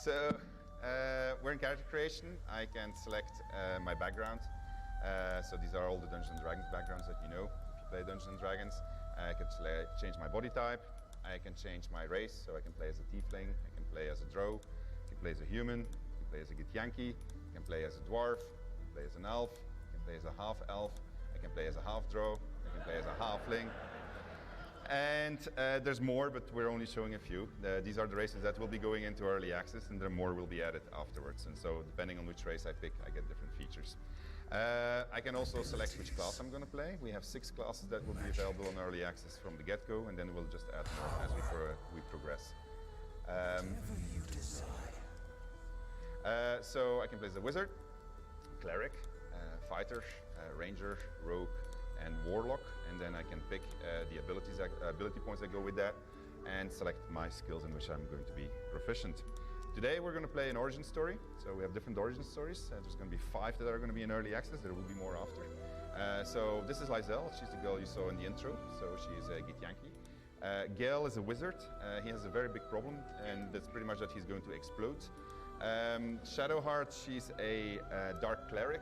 So we're in character creation. I can select my background. So these are all the Dungeons & Dragons backgrounds that you know if you play Dungeons & Dragons. I can change my body type. I can change my race, so I can play as a tiefling, I can play as a drow, I can play as a human, I can play as a githyanki, I can play as a dwarf, I can play as an elf, I can play as a half-elf, I can play as a half-drow, I can play as a halfling. And there's more, but we're only showing a few. These are the races that will be going into early access, and there more will be added afterwards. And so depending on which race I pick, I get different features. I can also select which class I'm going to play. We have 6 classes that will be available on early access from the get-go, and then we'll just add more as we progress. So I can play as a wizard, cleric, fighter, ranger, rogue, and warlock, and then I can pick the ability points that go with that and select my skills in which I'm going to be proficient. Today we're going to play an origin story, so we have different origin stories. There's going to be 5 that are going to be in early access, there will be more after. So this is Lysel, she's the girl you saw in the intro, so she's a Githyanki. Gale is a wizard, he has a very big problem, and that's pretty much that he's going to explode. Shadowheart, she's a dark cleric,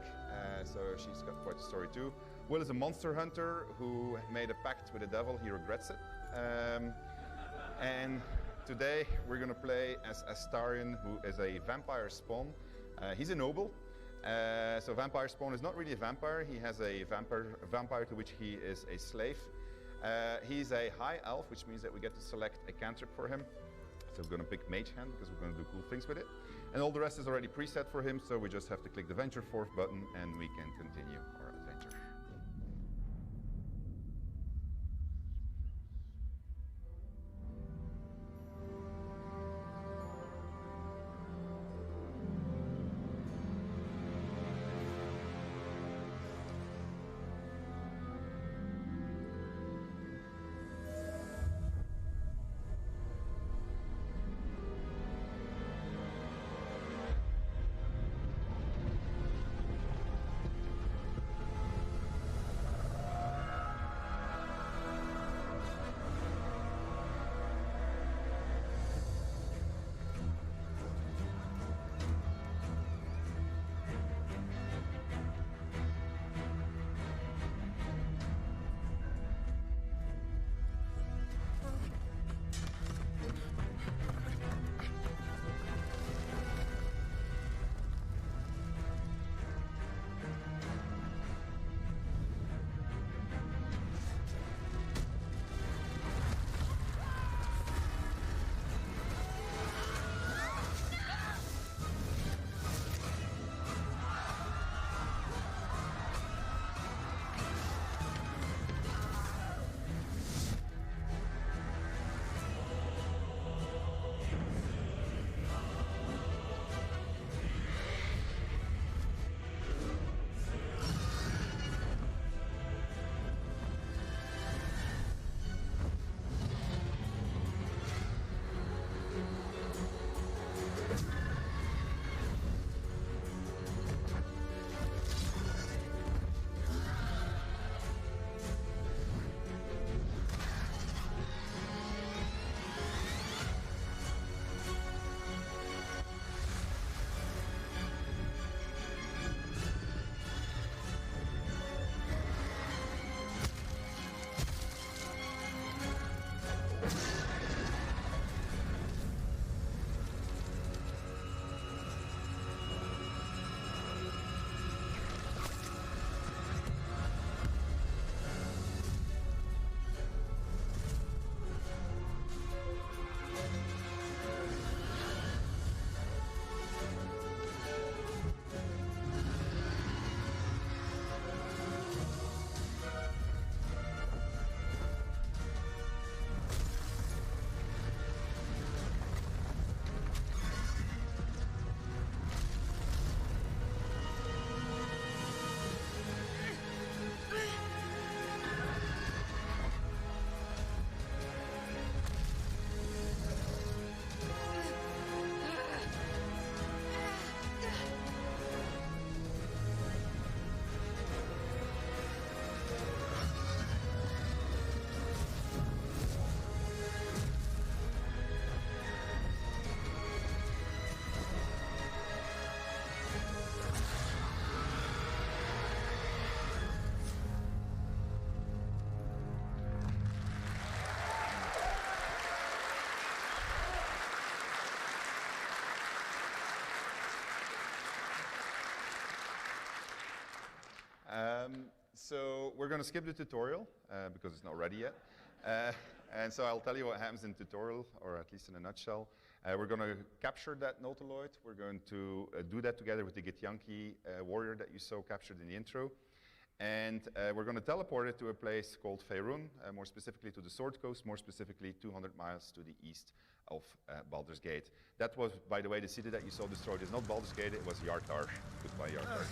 so she's got quite a story too. Will is a monster hunter who made a pact with the devil, he regrets it. And today we're going to play as Astarion, who is a vampire spawn. He's a noble, so vampire spawn is not really a vampire, he has a vampire to which he is a slave. He's a high elf, which means that we get to select a cantrip for him. So we're going to pick Mage Hand because we're going to do cool things with it. And all the rest is already preset for him, so we just have to click the Venture Forth button and we can continue our adventure. So we're going to skip the tutorial because it's not ready yet. And so I'll tell you what happens in tutorial, or at least in a nutshell. We're going to capture that Nautiloid. We're going to do that together with the Githyanki warrior that you saw captured in the intro. And we're going to teleport it to a place called Faerun, more specifically to the Sword Coast, more specifically 200 miles to the east of Baldur's Gate. That was, by the way, the city that you saw destroyed is not Baldur's Gate, it was Yartar. Goodbye, Yartar.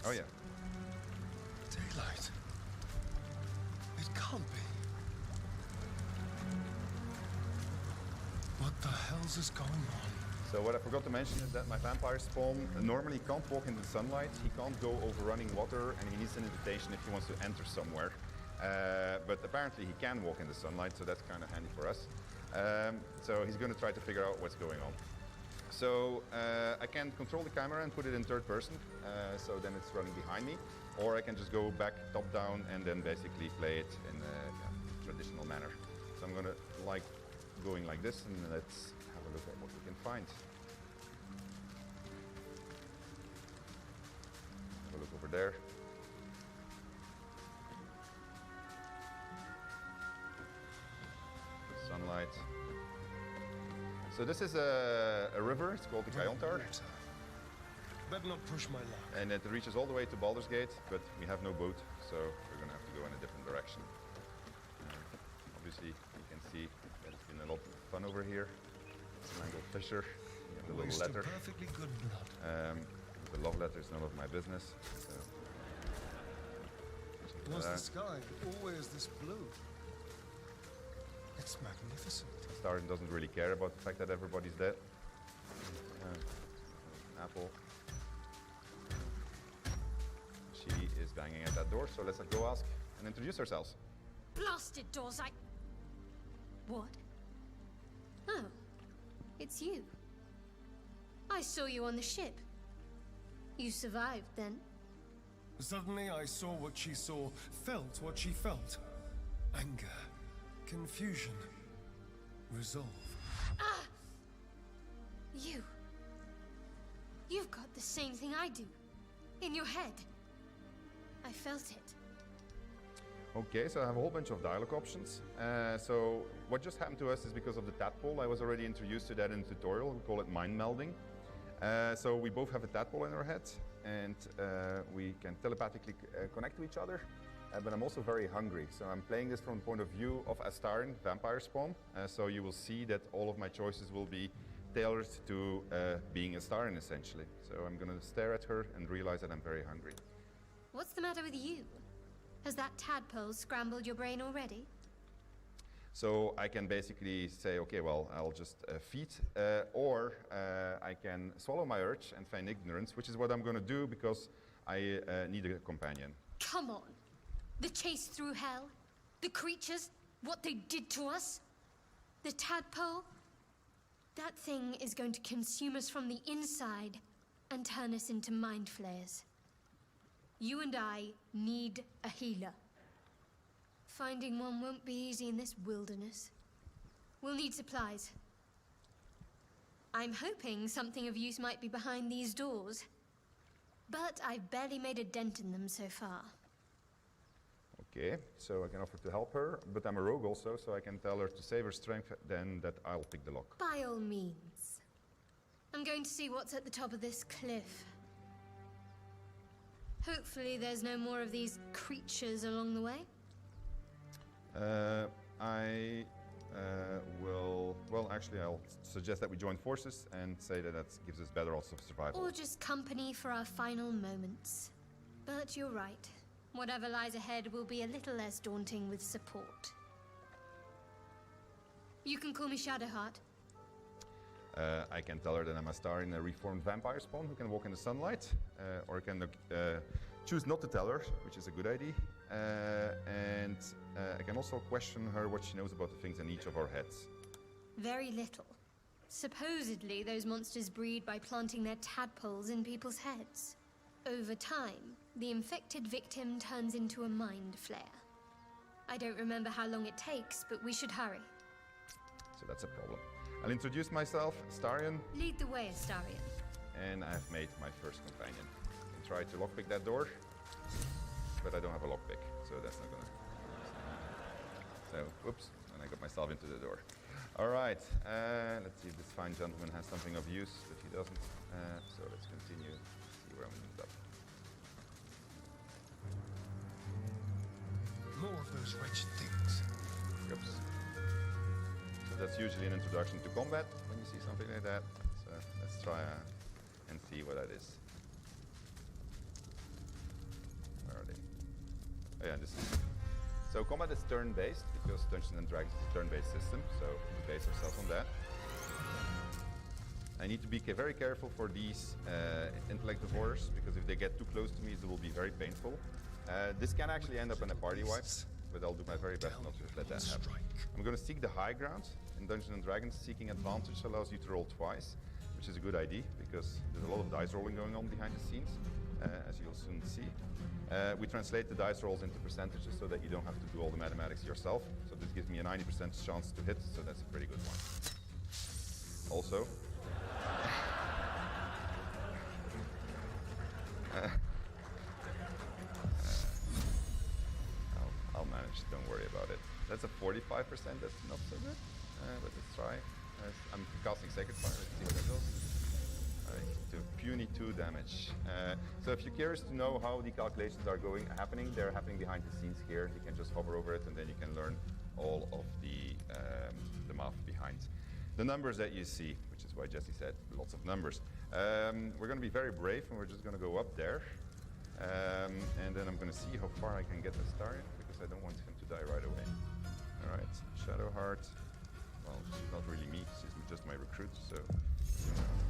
Oh yeah. Daylight. It can't be. What the hell's is going on? So what I forgot to mention is that my vampire spawn normally can't walk in the sunlight, he can't go over running water, and he needs an invitation if he wants to enter somewhere. But apparently he can walk in the sunlight, so that's kind of handy for us. So he's going to try to figure out what's going on. So I can control the camera and put it in third person, so then it's running behind me. Or I can just go back top down and then basically play it in a traditional manner. So I'm going to like going like this, and let's have a look at what we can find. Have a look over there. Sunlight. So this is a river, it's called the Kayontar. Better not push my luck. And it reaches all the way to Baldur's Gate, but we have no boat, so we're going to have to go in a different direction. Obviously, you can see that it's been a lot of fun over here. Mangled Fisher, the little letter. Perfectly good blood. The love letter is none of my business. So. Was the sky always this blue? It's magnificent. Starren doesn't really care about the fact that everybody's dead. Apple. She is banging at that door, so let's go ask and introduce ourselves. Blasted doors, What? Oh, it's you. I saw you on the ship. You survived, then? Suddenly I saw what she saw, felt what she felt. Anger, confusion, resolve. Ah! You've got the same thing I do. In your head. I felt it. Okay, so I have a whole bunch of dialogue options. So what just happened to us is because of the tadpole. I was already introduced to that in the tutorial. We call it mind melding. So we both have a tadpole in our heads, and we can telepathically connect to each other. But I'm also very hungry. So I'm playing this from the point of view of Starren, vampire spawn. So you will see that all of my choices will be tailored to being Starren, essentially. So I'm going to stare at her and realize that I'm very hungry. What's the matter with you? Has that tadpole scrambled your brain already? So I can basically say, okay, well, I'll just feed, or I can swallow my urge and feign ignorance, which is what I'm going to do because I need a companion. Come on. The chase through hell, the creatures, what they did to us, the tadpole. That thing is going to consume us from the inside and turn us into mind flayers. You and I need a healer. Finding one won't be easy in this wilderness. We'll need supplies. I'm hoping something of use might be behind these doors, but I've barely made a dent in them so far. Okay, so I can offer to help her, but I'm a rogue also, so I can tell her to save her strength, then that I'll pick the lock. By all means. I'm going to see what's at the top of this cliff. Hopefully there's no more of these creatures along the way. I will... Well, actually, I'll suggest that we join forces and say that that gives us better odds of survival. Or just company for our final moments. But you're right. Whatever lies ahead will be a little less daunting with support. You can call me Shadowheart. I can tell her that I'm a star in a reformed vampire spawn who can walk in the sunlight, or I can choose not to tell her, which is a good idea. And I can also question her what she knows about the things in each of our heads. Very little. Supposedly, those monsters breed by planting their tadpoles in people's heads. Over time, the infected victim turns into a mind flayer. I don't remember how long it takes, but we should hurry. So that's a problem. I'll introduce myself, Starren. Lead the way, Astarion. And I've made my first companion. try to lockpick that door, but I don't have a lockpick, so that's not gonna. So, whoops, and I got myself into the door. All right, let's see if this fine gentleman has something of use, but he doesn't. So let's continue, see where I'm gonna end up. More of those wretched things. Oops. So that's usually an introduction to combat when you see something like that. So let's try and see what that is. Where are they? Oh yeah, this is. So combat is turn-based because Dungeons and Dragons is a turn-based system. So we base ourselves on that. I need to be very careful for these intellect divorcers because if they get too close to me, it will be very painful. This can actually end up in a party wipe, but I'll do my very best not to let that happen. I'm going to seek the high ground. In Dungeons and Dragons, seeking advantage allows you to roll twice, which is a good idea because there's a lot of dice rolling going on behind the scenes, as you'll soon see. We translate the dice rolls into percentages so that you don't have to do all the mathematics yourself. So this gives me a 90% chance to hit, so that's a pretty good one. Also, I'll manage, don't worry about it. That's a 45%, that's not so good, but let's try. I'm casting Sacred Fire, let's see what that does. Alright, to puny 2 damage. So if you're curious to know how the calculations are happening, they're happening behind the scenes here. You can just hover over it and then you can learn all of the math behind the numbers that you see, which is why Jesse said lots of numbers. We're going to be very brave and we're just going to go up there. And then I'm going to see how far I can get this started because I don't want him to die right away. Alright, Shadowheart. Well, she's not really me, she's just my recruit, so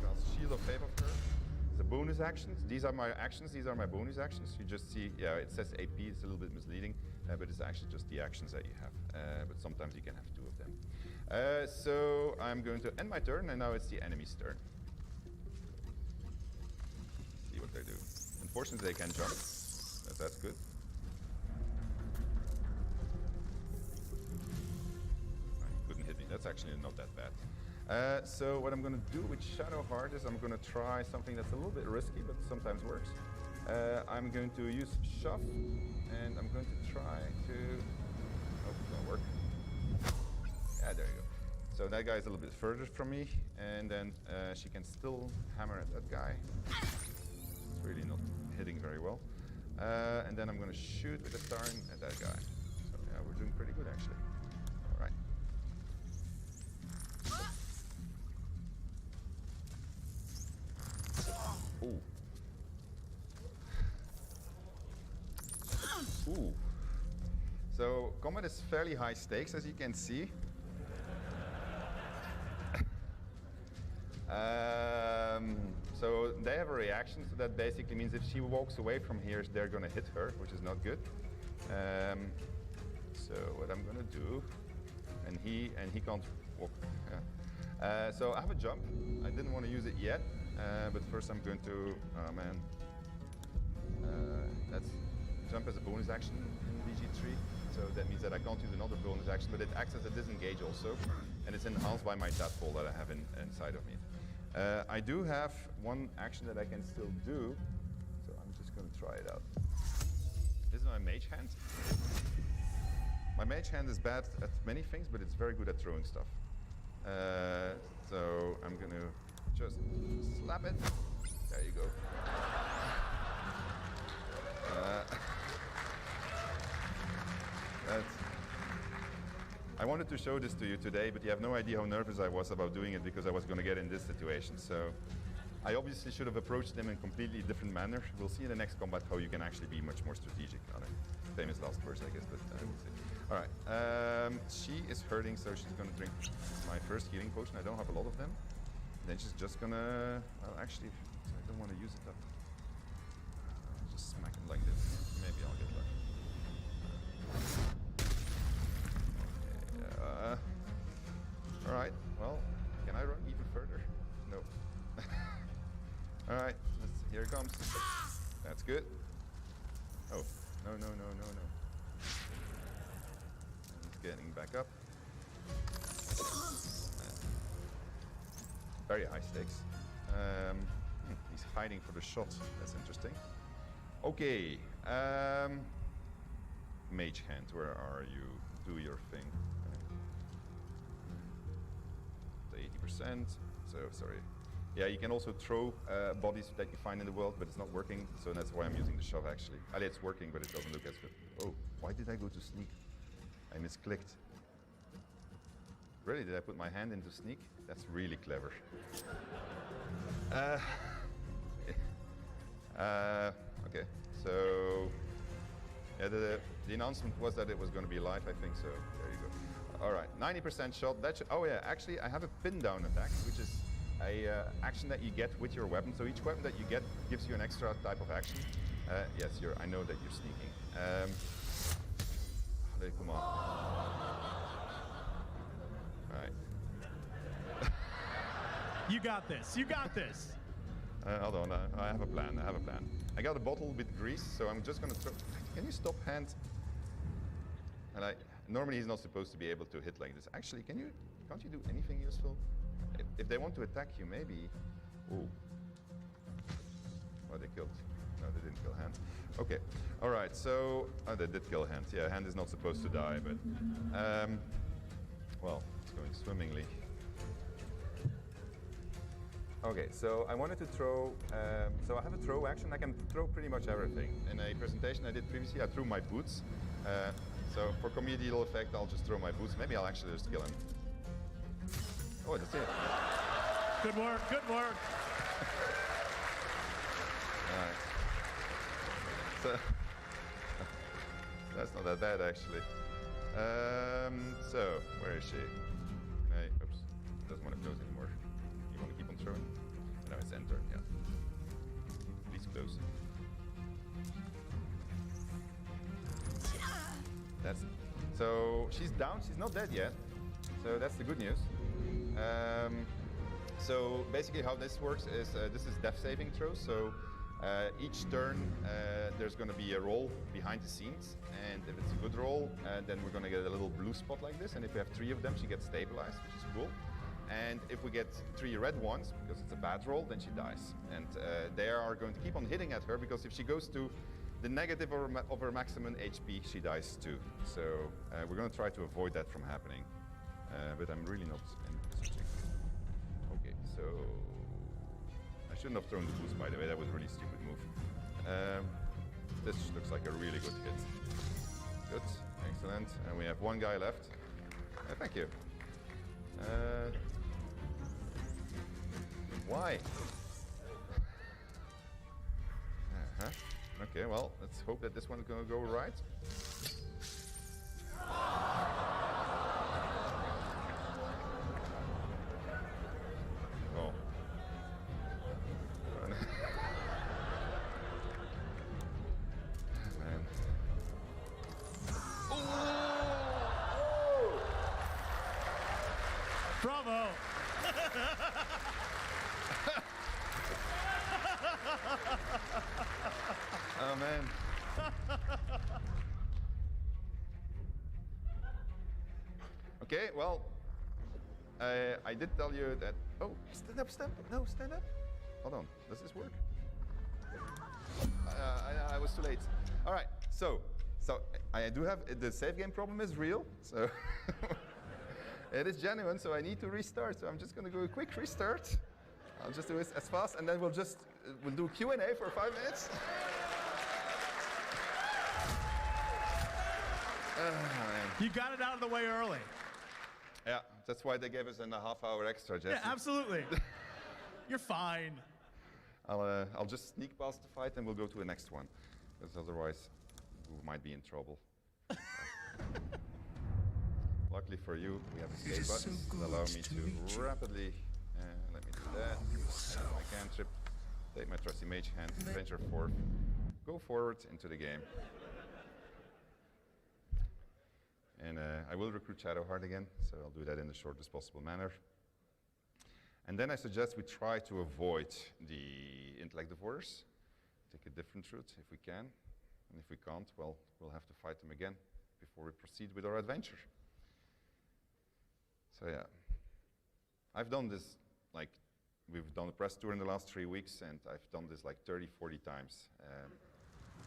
cast Shield of Faith of her. The bonus actions, these are my actions, these are my bonus actions. You just see, yeah, it says AP, it's a little bit misleading, but it's actually just the actions that you have. But sometimes you can have 2 of them. So I'm going to end my turn, and now it's the enemy's turn. See what they do. Unfortunately, they can jump, but that's good. That's actually not that bad. So what I'm going to do with Shadowheart is I'm going to try something that's a little bit risky, but sometimes works. I'm going to use Shove, and I'm going to try to... Oh, it won't work. Yeah, there you go. So that guy's a little bit further from me, and then she can still hammer at that guy. It's really not hitting very well. And then I'm going to shoot with the Starn at that guy. So yeah, we're doing pretty good actually. All right. Ooh. Ooh. So combat is fairly high stakes, as you can see. So they have a reaction, so that basically means if she walks away from here, they're going to hit her, which is not good. So what I'm going to do, and he can't walk. Yeah. So I have a jump. I didn't want to use it yet. But first I'm going to, oh man, that's jump as a bonus action in VG3. So that means that I can't use another bonus action, but it acts as a disengage also. And it's enhanced by my tadpole that I have inside of me. I do have one action that I can still do. So I'm just going to try it out. This is my mage hand. My mage hand is bad at many things, but it's very good at throwing stuff. So I'm going to just slap it. There you go. I wanted to show this to you today, but you have no idea how nervous I was about doing it because I was going to get in this situation. So I obviously should have approached them in a completely different manner. We'll see in the next combat how you can actually be much more strategic. Famous last words, I guess, but we'll see. All right. She is hurting, so she's going to drink my first healing potion. I don't have a lot of them. Then she's just gonna, well actually, I don't want to use it up. I'll just smack him like this. Maybe I'll get lucky. Okay, alright, well, can I run even further? No. Alright, here it comes. That's good. Oh, no. He's getting back up. Very high stakes. He's hiding for the shot. That's interesting. Okay. Mage hand, where are you? Do your thing. The 80%. So sorry. Yeah, you can also throw bodies that you find in the world, but it's not working. So that's why I'm using the shove actually. It's working, but it doesn't look as good. Oh, why did I go to sneak? I misclicked. Really, did I put my hand into sneak? That's really clever. Okay, so yeah, the announcement was that it was going to be live, I think, so there you go. All right, 90% shot. That should, oh yeah, actually I have a pin down attack, which is a action that you get with your weapon. So each weapon that you get gives you an extra type of action. Yes, I know that you're sneaking. Come on. All right. You got this. You got this. Hold on, I have a plan. I got a bottle with grease, so I'm just gonna throw. Can you stop hand? And normally he's not supposed to be able to hit like this. Actually, can't you do anything useful? If they want to attack you, maybe. Ooh. Oh, they killed. No, they didn't kill hand. Okay. All right. So they did kill hand. Yeah, hand is not supposed to die, but well, it's going swimmingly. Okay, so I wanted to throw, so I have a throw action. I can throw pretty much everything. In a presentation I did previously, I threw my boots. So for comedial effect, I'll just throw my boots. Maybe I'll actually just kill him. Oh, that's it. Good work, good work. All right. So, that's not that bad, actually. So, where is she? Oops, doesn't want to close anymore. You want to keep on throwing? No, it's enter, yeah. Please close. So she's down, she's not dead yet. So that's the good news. So basically how this works is, this is death saving throws. So each turn there's going to be a roll behind the scenes, and if it's a good roll, then we're going to get a little blue spot like this, and if we have 3 of them, she gets stabilized, which is cool. And if we get 3 red ones, because it's a bad roll, then she dies. And they are going to keep on hitting at her, because if she goes to the negative of her maximum HP, she dies too. So we're going to try to avoid that from happening. But I'm really not switching. Okay, so I shouldn't have thrown the boost, by the way. That was a really stupid move. This looks like a really good hit. Good, excellent. And we have 1 guy left. Thank you. Why? Okay, well, let's hope that this one's gonna go right. Oh. Man. Oh! Bravo. Oh man. Okay, well, I did tell you that. Oh, stand up, stand up. No, stand up. Hold on, does this work? I was too late. All right, so I do have, the save game problem is real, so it is genuine, so I need to restart. So I'm just gonna do a quick restart. I'll just do it as fast, and then we'll do Q&A for 5 minutes. You got it out of the way early. Yeah, that's why they gave us a half-hour extra, Jesse. Yeah, absolutely. You're fine. I'll just sneak past the fight and we'll go to the next one, because otherwise we might be in trouble. Luckily for you, we have escape buttons that allow me to rapidly, let me do that, my cantrip, take my trusty mage hand, venture forth, go forward into the game. And I will recruit Shadowheart again, so I'll do that in the shortest possible manner. And then I suggest we try to avoid the intellect divorce, take a different route if we can. And if we can't, well, we'll have to fight them again before we proceed with our adventure. So yeah, I've done this, like, we've done a press tour in the last 3 weeks, and I've done this like 30, 40 times.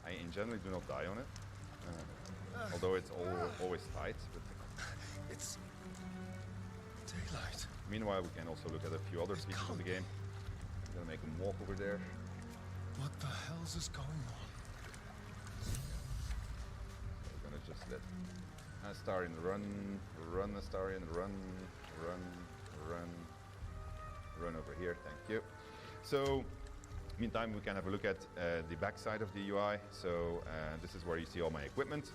I in general do not die on it, although it's always tight. But It's daylight. meanwhile, we can also look at a few other pieces of the game. I'm gonna make him walk over there. What the hell's is going on? We're gonna just let Astarion run Astarion, run over here, thank you. So, meantime, we can have a look at the back side of the UI. So, this is where you see all my equipment.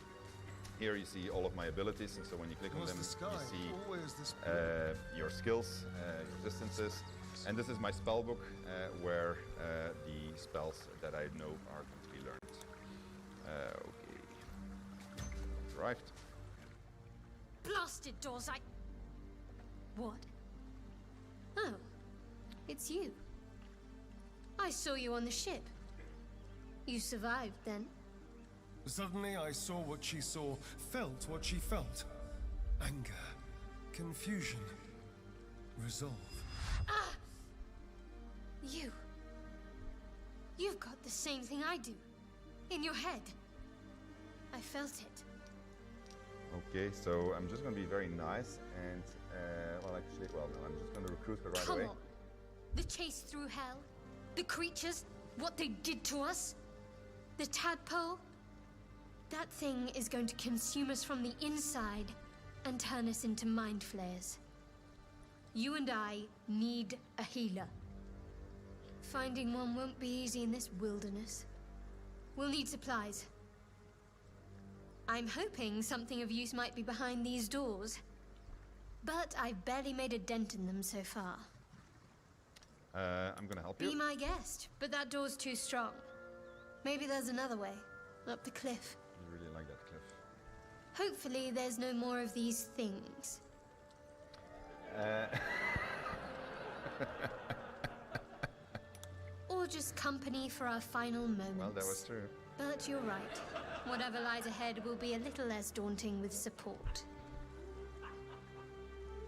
Here you see all of my abilities, and so when you click on Was them, the sky you see always this your skills, your distances. And this is my spell book, where the spells that I know are going to be learned. Okay. Arrived. Blasted doors, What? Oh, it's you. I saw you on the ship. You survived then? Suddenly I saw what she saw, felt what she felt. Anger, confusion, resolve. You've got the same thing I do. In your head. I felt it. Okay, so I'm just going to be very nice and, no, I'm just going to recruit her right Come away. on. The chase through hell. The creatures. What they did to us. The tadpole. That thing is going to consume us from the inside and turn us into mind flayers. You and I need a healer. Finding one won't be easy in this wilderness. We'll need supplies. I'm hoping something of use might be behind these doors. But I've barely made a dent in them so far. I'm going to help you. Be my guest, but that door's too strong. Maybe there's another way, up the cliff. I really like that cliff. Hopefully there's no more of these things. Or just company for our final moments. Well, that was true. But you're right. Whatever lies ahead will be a little less daunting with support.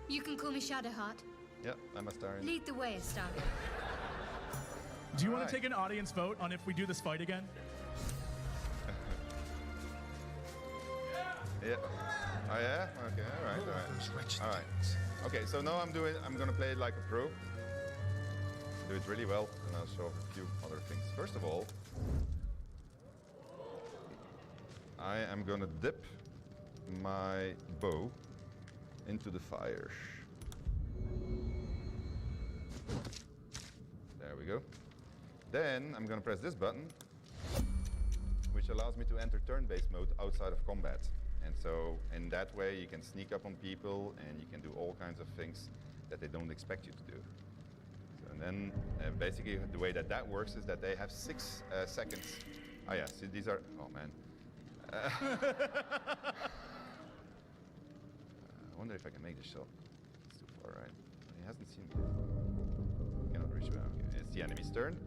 You can call me Shadowheart. Yep, I'm Astarion. Lead the way, Astarion. Do you want Alright. to take an audience vote on if we do this fight again? Yeah. Oh yeah? Okay, alright, alright. Alright. Okay, so now I'm gonna play it like a pro. Do it really well, and I'll show off a few other things. First of all, I am gonna dip my bow into the fire. There we go. Then I'm gonna press this button, which allows me to enter turn-based mode outside of combat. And so in that way you can sneak up on people and you can do all kinds of things that they don't expect you to do. So, and then basically the way that works is that they have 6 seconds. Oh yeah, see these are, oh man. I wonder if I can make this shot. It's too far, right? He hasn't seen me. Cannot reach me. Okay. It's the enemy's turn.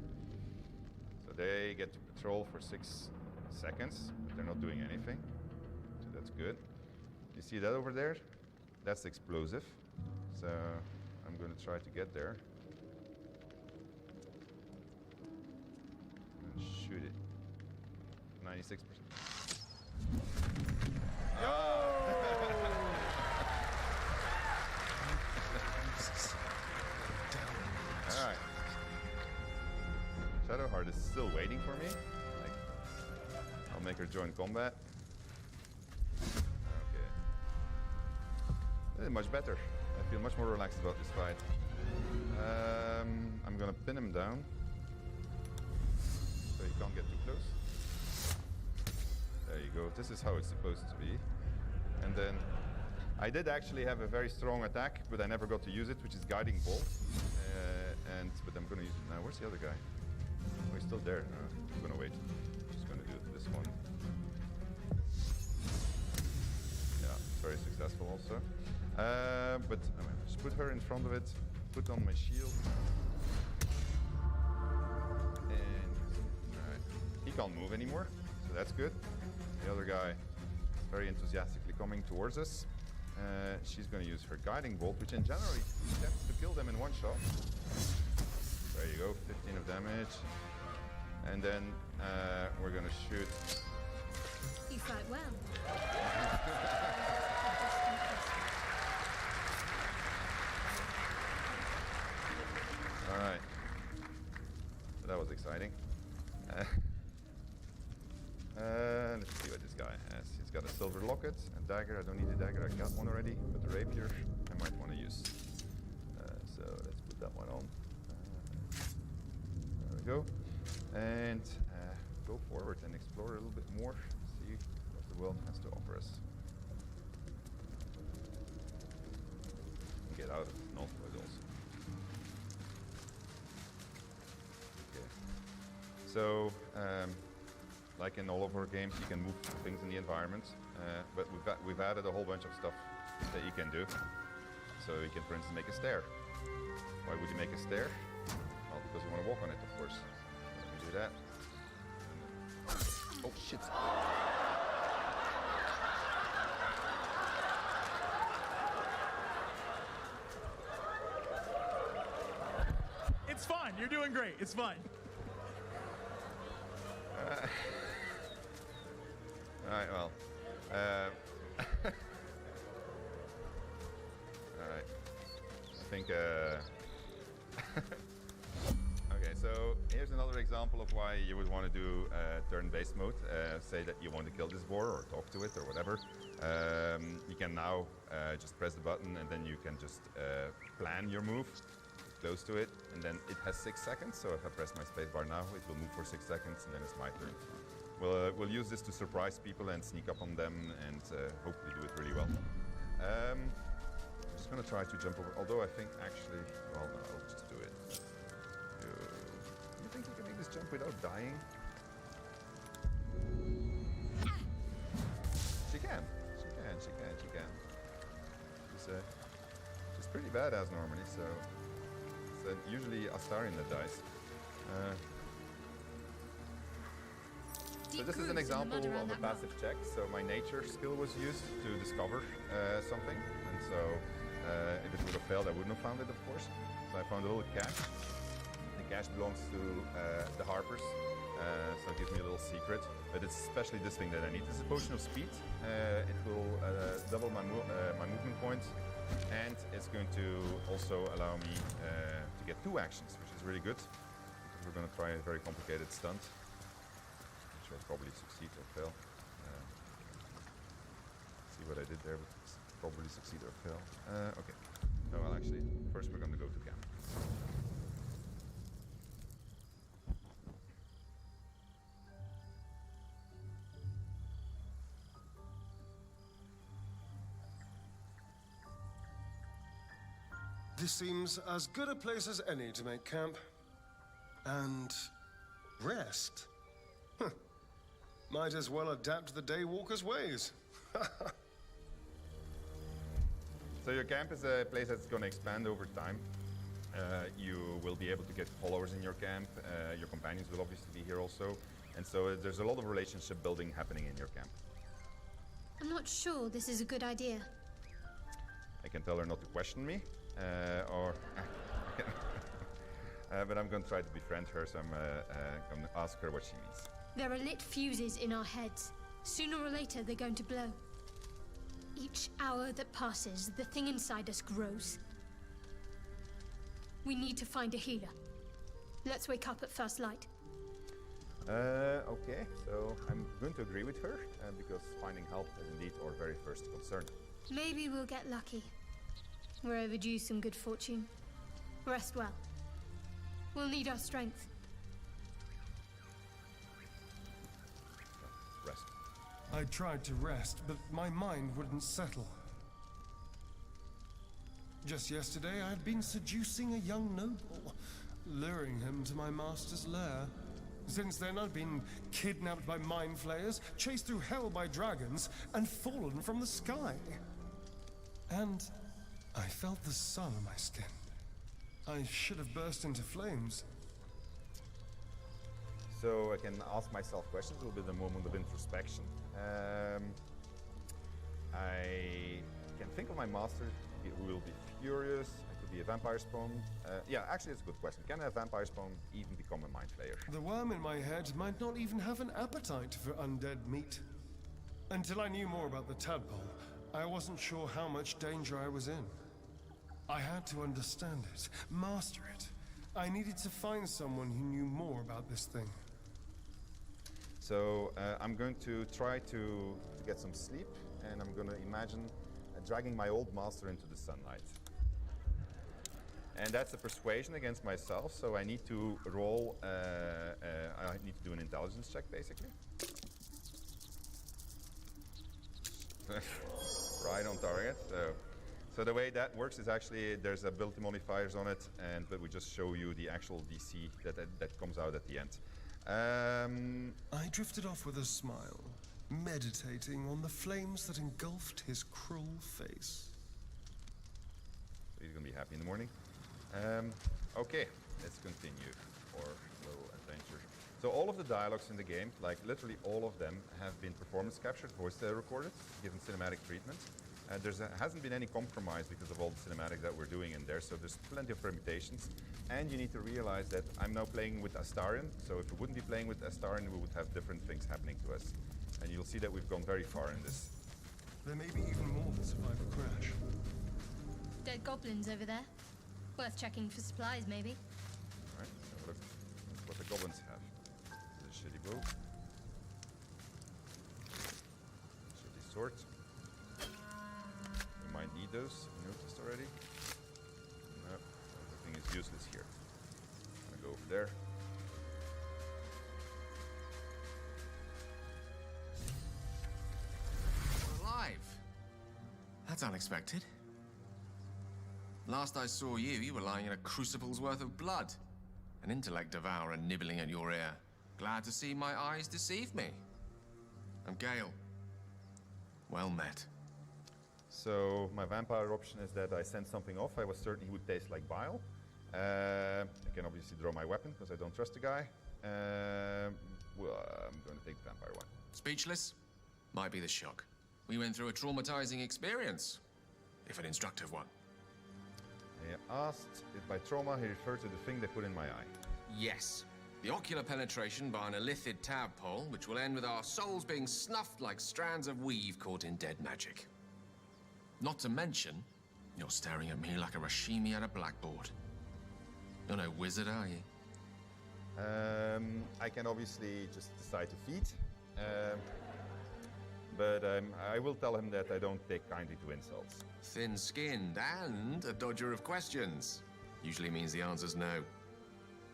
So they get to patrol for 6 seconds, but they're not doing anything. So that's good. You see that over there? That's explosive. So I'm going to try to get there. And shoot it. 96%. Alright. Shadowheart is still waiting for me. I'll make her join combat. Okay. This is much better. I feel much more relaxed about this fight. I'm gonna pin him down. So he can't get too close. There you go. This is how it's supposed to be. And then I did actually have a very strong attack, but I never got to use it, which is Guiding Bolt. But I'm gonna use it now. Where's the other guy? Oh, he's still there. No, I'm gonna wait. I'm just gonna do this one. Yeah, very successful also. But I'm gonna just put her in front of it, put on my shield. And alright. He can't move anymore, so that's good. The other guy is very enthusiastically coming towards us. She's going to use her Guiding Bolt, which in general tends to kill them in one shot. There you go, 15 of damage. and then we're gonna shoot. You fight well. All right. So that was exciting. Let's see what this guy has. He's got a silver locket, a dagger. I don't need a dagger. I got one already. But the rapier, I might want to use. So let's put that one on. There we go. And go forward and explore a little bit more. See what the world has to offer us. Get out of the north also. Okay. So, like in all of our games, you can move things in the environment, but we've added a whole bunch of stuff that you can do. So you can, for instance, make a stair. Why would you make a stair? Well, because you want to walk on it, of course. Let me do that. Oh shit! It's fine. You're doing great. It's fine. All right, well. All right. I think. Okay, so here's another example of why you would want to do turn-based mode. Say that you want to kill this boar or talk to it or whatever. You can now just press the button and then you can just plan your move. Close to it, and then it has 6 seconds. So if I press my spacebar now, it will move for 6 seconds, and then it's my turn. We'll use this to surprise people and sneak up on them, and hopefully do it really well. I'm just gonna try to jump over. Although I think actually, well, no, I'll just do it. You think you can make this jump without dying? She can. She can. She's pretty badass normally, so. Usually Astarion that dies. So this is an example of a passive check. So my nature skill was used to discover something, and so if it would have failed, I wouldn't have found it, of course. So I found a little cache. The cache belongs to the Harpers, so it gives me a little secret. But it's especially this thing that I need. This is a potion of speed. It will double my movement points, and it's going to also allow me to get 2 actions, which is really good, because we're going to try a very complicated stunt, which I'll probably succeed or fail. See what I did there, but probably succeed or fail. Okay. No, well, actually, first we're going to go to camp. This seems as good a place as any to make camp. And rest. Huh. Might as well adapt to the Daywalker's ways. So your camp is a place that's going to expand over time. You will be able to get followers in your camp. Your companions will obviously be here also. And so there's a lot of relationship building happening in your camp. I'm not sure this is a good idea. I can tell her not to question me. But I'm going to try to befriend her, so I'm going to ask her what she means. There are lit fuses in our heads. Sooner or later, they're going to blow. Each hour that passes, the thing inside us grows. We need to find a healer. Let's wake up at first light. Okay, so I'm going to agree with her, because finding help is indeed our very first concern. Maybe we'll get lucky. We're overdue some good fortune. Rest well. We'll need our strength. Rest. I tried to rest, but my mind wouldn't settle. Just yesterday, I had been seducing a young noble, luring him to my master's lair. Since then, I've been kidnapped by mind flayers, chased through hell by dragons, and fallen from the sky. And I felt the sun on my skin. I should have burst into flames. So I can ask myself questions, a little bit of a moment of introspection. I can think of my master, who will be furious. I could be a vampire spawn? Yeah, actually, it's a good question. Can a vampire spawn even become a mind flayer? The worm in my head might not even have an appetite for undead meat. Until I knew more about the tadpole, I wasn't sure how much danger I was in. I had to understand it, master it. I needed to find someone who knew more about this thing. So I'm going to try to get some sleep, and I'm going to imagine dragging my old master into the sunlight. And that's a persuasion against myself, so I need to roll, I need to do an intelligence check, basically. Right on target. So the way that works is actually there's ability modifiers on it, but we just show you the actual DC that comes out at the end. I drifted off with a smile, meditating on the flames that engulfed his cruel face. So he's gonna be happy in the morning. Okay, let's continue our little adventure. So all of the dialogues in the game, like literally all of them, have been performance captured, voice recorded, given cinematic treatment. There hasn't been any compromise because of all the cinematics that we're doing in there, so there's plenty of permutations. And you need to realize that I'm now playing with Astarion, so if we wouldn't be playing with Astarion, we would have different things happening to us. And you'll see that we've gone very far in this. There may be even more that survive a crash. Dead goblins over there. Worth checking for supplies, maybe. All right, so look what the goblins have. This is a shitty bow. Shitty sword. We might need those, you noticed already. No, everything is useless here. I'm gonna go over there. Alive. That's unexpected. Last I saw you, you were lying in a crucible's worth of blood. An intellect devourer nibbling at your ear. Glad to see my eyes deceive me. I'm Gale. Well met. So my vampire option is that I send something off. I was certain he would taste like bile. I can obviously draw my weapon because I don't trust the guy. Well, I'm going to take the vampire one. Speechless? Might be the shock. We went through a traumatizing experience, if an instructive one. He asked if by trauma he referred to the thing they put in my eye. Yes. The ocular penetration by an illithid tadpole, which will end with our souls being snuffed like strands of weave caught in dead magic. Not to mention, you're staring at me like a Rashimi at a blackboard. You're no wizard, are you? I can obviously just decide to feed, but I will tell him that I don't take kindly to insults. Thin-skinned and a dodger of questions. Usually means the answer's no.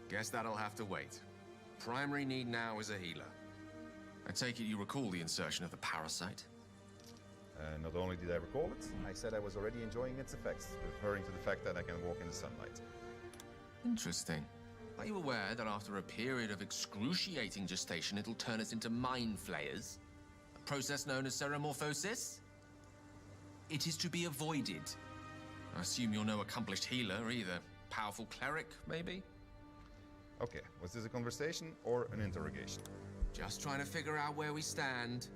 Guess that'll have to wait. Primary need now is a healer. I take it you recall the insertion of the parasite? Not only did I recall it, I said I was already enjoying its effects, referring to the fact that I can walk in the sunlight. Interesting. Are you aware that after a period of excruciating gestation, it'll turn us into mind flayers? A process known as ceremorphosis? It is to be avoided. I assume you're no accomplished healer either. Powerful cleric, maybe? Okay, was this a conversation or an interrogation? Just trying to figure out where we stand.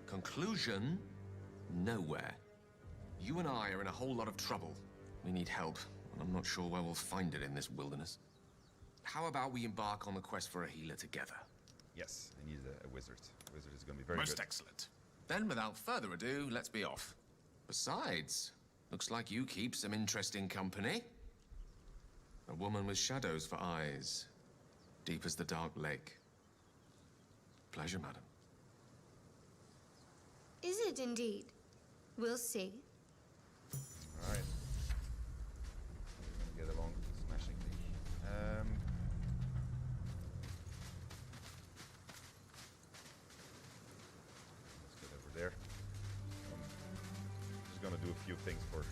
Conclusion? Nowhere. You and I are in a whole lot of trouble. We need help, and I'm not sure where we'll find it in this wilderness. How about we embark on the quest for a healer together? Yes, I need a wizard. A wizard is going to be very Most good. excellent. Then, without further ado, let's be off. Besides, looks like you keep some interesting company. A woman with shadows for eyes, deep as the dark lake. Pleasure, madam. Is it indeed? We'll see. All right. We're going to get along smashingly. Let's get over there. Just going to do a few things for...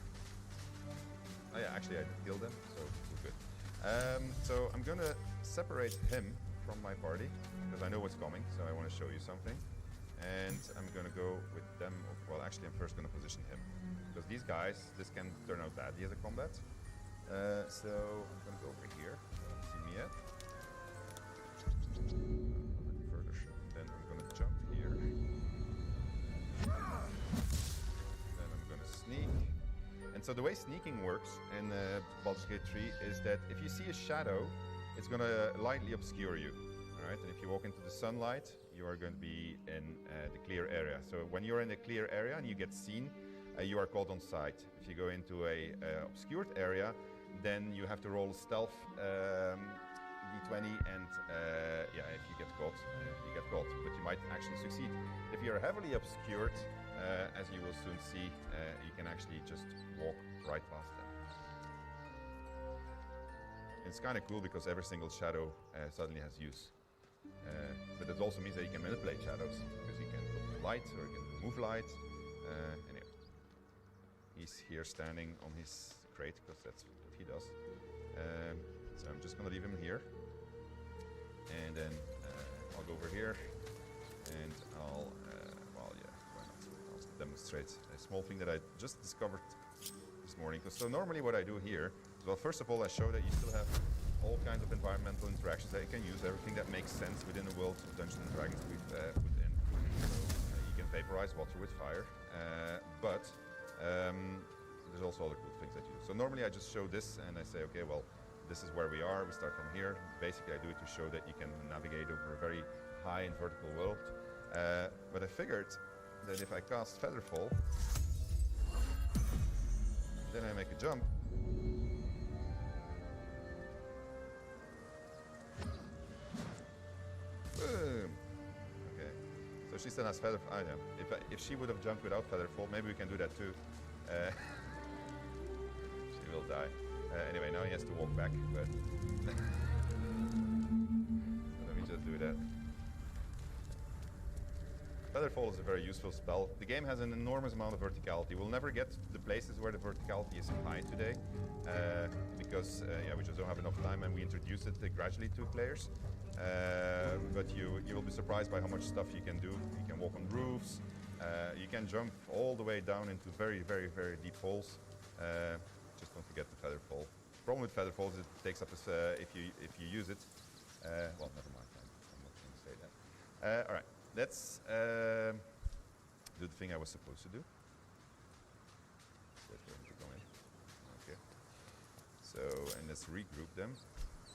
Oh yeah, actually I did kill them, so we're good. So I'm going to separate him from my party, because I know what's coming, so I want to show you something. And I'm going to go with them. Well, actually, I'm first going to position him. Because these guys, this can turn out badly as a combat. So I'm going to go over here. See me yet? Further shot. Then I'm going to jump here. Then I'm going to sneak. And so the way sneaking works in Baldur's Gate 3 is that if you see a shadow, it's going to lightly obscure you. All right, and if you walk into the sunlight, you are going to be in the clear area. So when you're in the clear area and you get seen, you are caught on sight. If you go into a obscured area, then you have to roll stealth d20, and yeah, if you get caught, you get caught. But you might actually succeed. If you're heavily obscured, as you will soon see, you can actually just walk right past them. It's kind of cool because every single shadow suddenly has use. But it also means that you can manipulate shadows, because you can put light or you can remove light. Anyway, he's here standing on his crate because that's what he does. So I'm just going to leave him here. And then I'll go over here and I'll, well, yeah, why not? I'll demonstrate a small thing that I just discovered this morning. So normally what I do here, well, first of all, I show that you still have all kinds of environmental interactions that you can use, everything that makes sense within the world of Dungeons and Dragons we've put in. So you can vaporize water with fire, but there's also other cool things that you do. So normally I just show this and I say, okay, well, this is where we are, we start from here. Basically I do it to show that you can navigate over a very high and vertical world. But I figured that if I cast Featherfall, then I make a jump. Boom. Okay. So she still has Featherfall. I know. If she would have jumped without Featherfall, maybe we can do that too. She will die. Anyway, now he has to walk back, but so let me just do that. Featherfall is a very useful spell. The game has an enormous amount of verticality. We'll never get to the places where the verticality is high today, because yeah, we just don't have enough time, and we introduce it gradually to players. But you will be surprised by how much stuff you can do. You can walk on roofs. You can jump all the way down into very, very, very deep holes. Just don't forget the Featherfall. The problem with Featherfall is it takes up if you use it. Well, never mind. I'm not going to say that. All right, let's do the thing I was supposed to do. That's going to go in. Okay. So, and let's regroup them.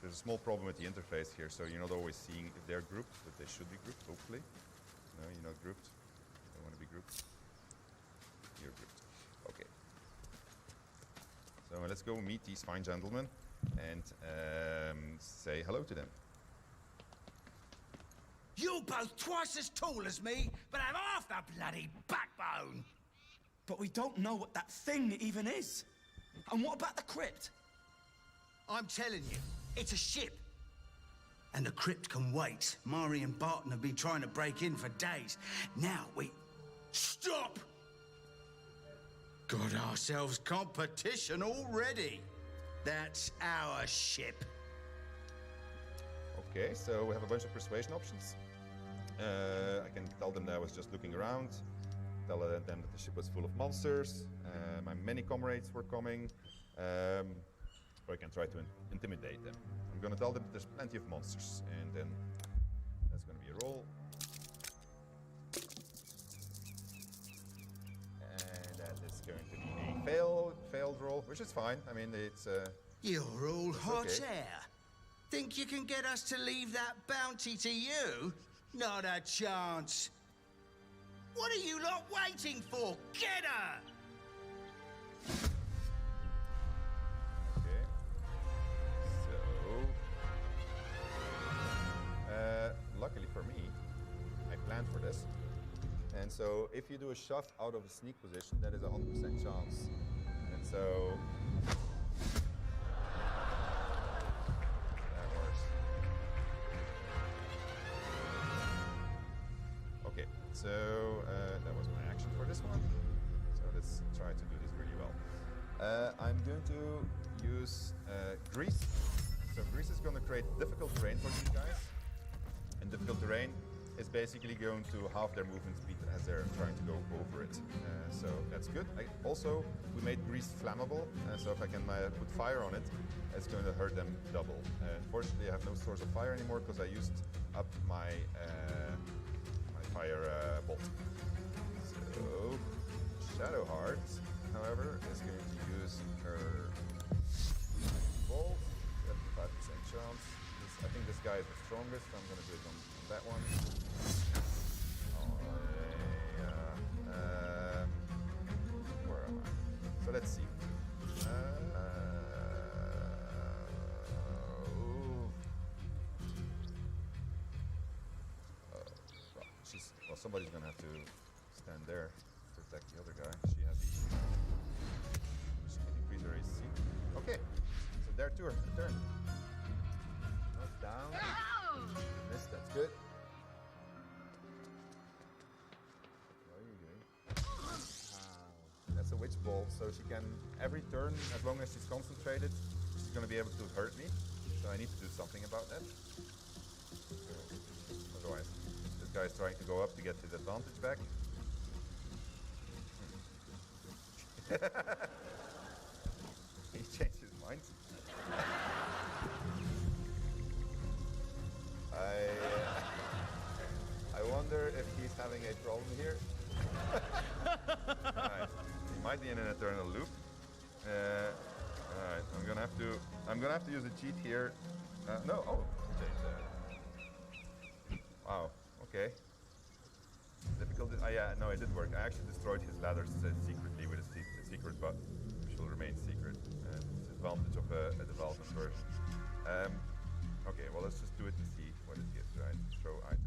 There's a small problem with the interface here, so you're not always seeing if they're grouped, but they should be grouped, hopefully. No, you're not grouped. You don't want to be grouped. You're grouped. Okay. So let's go meet these fine gentlemen and say hello to them. You're both twice as tall as me, but have half the bloody backbone. But we don't know what that thing even is. And what about the crypt? I'm telling you, it's a ship. And the crypt can wait. Mari and Barton have been trying to break in for days. Now we... Stop! Got ourselves competition already. That's our ship. Okay, so we have a bunch of persuasion options. I can tell them that I was just looking around, tell them that the ship was full of monsters, my many comrades were coming, or I can try to intimidate them. I'm going to tell them that there's plenty of monsters, and then that's going to be a roll. And that is going to be a failed roll, which is fine. I mean, it's... You're all hot okay. air. Think you can get us to leave that bounty to you? Not a chance. What are you lot waiting for? Get her! Okay. So, luckily for me, I planned for this. And so, if you do a shove out of a sneak position, that is a 100% chance. And so, that works. Okay, so that was my action for this one. So let's try to do this really well. I'm going to use grease. So grease is going to create difficult terrain for these guys. And difficult terrain is basically going to halve their movement speed as they're trying to go over it. So that's good. Also, we made grease flammable, so if I can put fire on it, it's going to hurt them double. Unfortunately, I have no source of fire anymore because I used up my my fire bolt. So, Shadow Heart however, is going to use her bolt. 75% chance. I think this guy is the strongest, so I'm going to do it on that one. Oh, yeah. Where am I? So let's see. Well, somebody's going to have to stand there to attack the other guy. She has the... She can increase her AC. Okay, so there to her turn. Not down. Miss, that's good. What are you doing? That's a witch bolt, so she can, every turn, as long as she's concentrated, she's going to be able to hurt me. So I need to do something about that. Otherwise, this guy's trying to go up to get his advantage back. He changed his mind. I wonder if he's having a problem here. Right. He might be in an eternal loop. Alright, I'm gonna have to use a cheat here. No, oh, wow, okay. Difficult. Yeah, no, it did work. I actually destroyed his ladders secretly with a secret button, which will remain secret. It's the advantage of a development version. Okay, well, let's just do it and see what it gives, right? Throw item.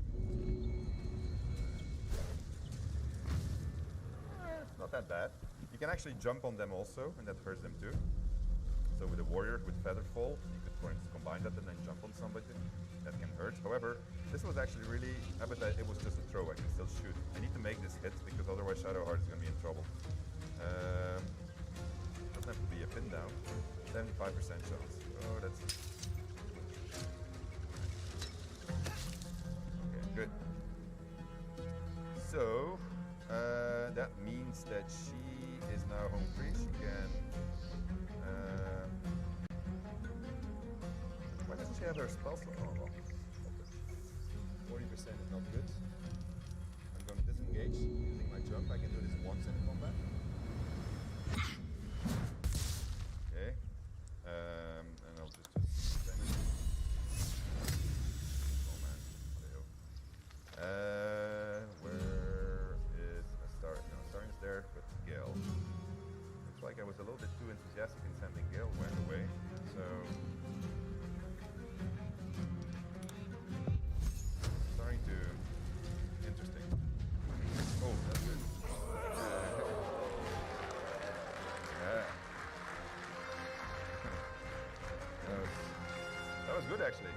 It's not that bad. You can actually jump on them also, and that hurts them too. So with a warrior with feather fall, you could, for instance, combine that and then jump on somebody. That can hurt. However, this was actually really, but it was just a throw. I can still shoot. I need to make this hit because otherwise Shadowheart is going to be in trouble. Doesn't have to be a pin down. 75% chance. Oh, that's... Okay, good. So, that means that she is now home free. She can... why doesn't she have her spell slot? Oh, well. 40% is not good. I'm going to disengage using my jump. I can do this once in combat. Okay. And I'll just damage. Oh man. Where is Astar? No, Astar is there, but Gale. Looks like I was a little bit too enthusiastic in sending Gale right away. So. Interesting. Oh, that's good. Yeah. That was good, actually.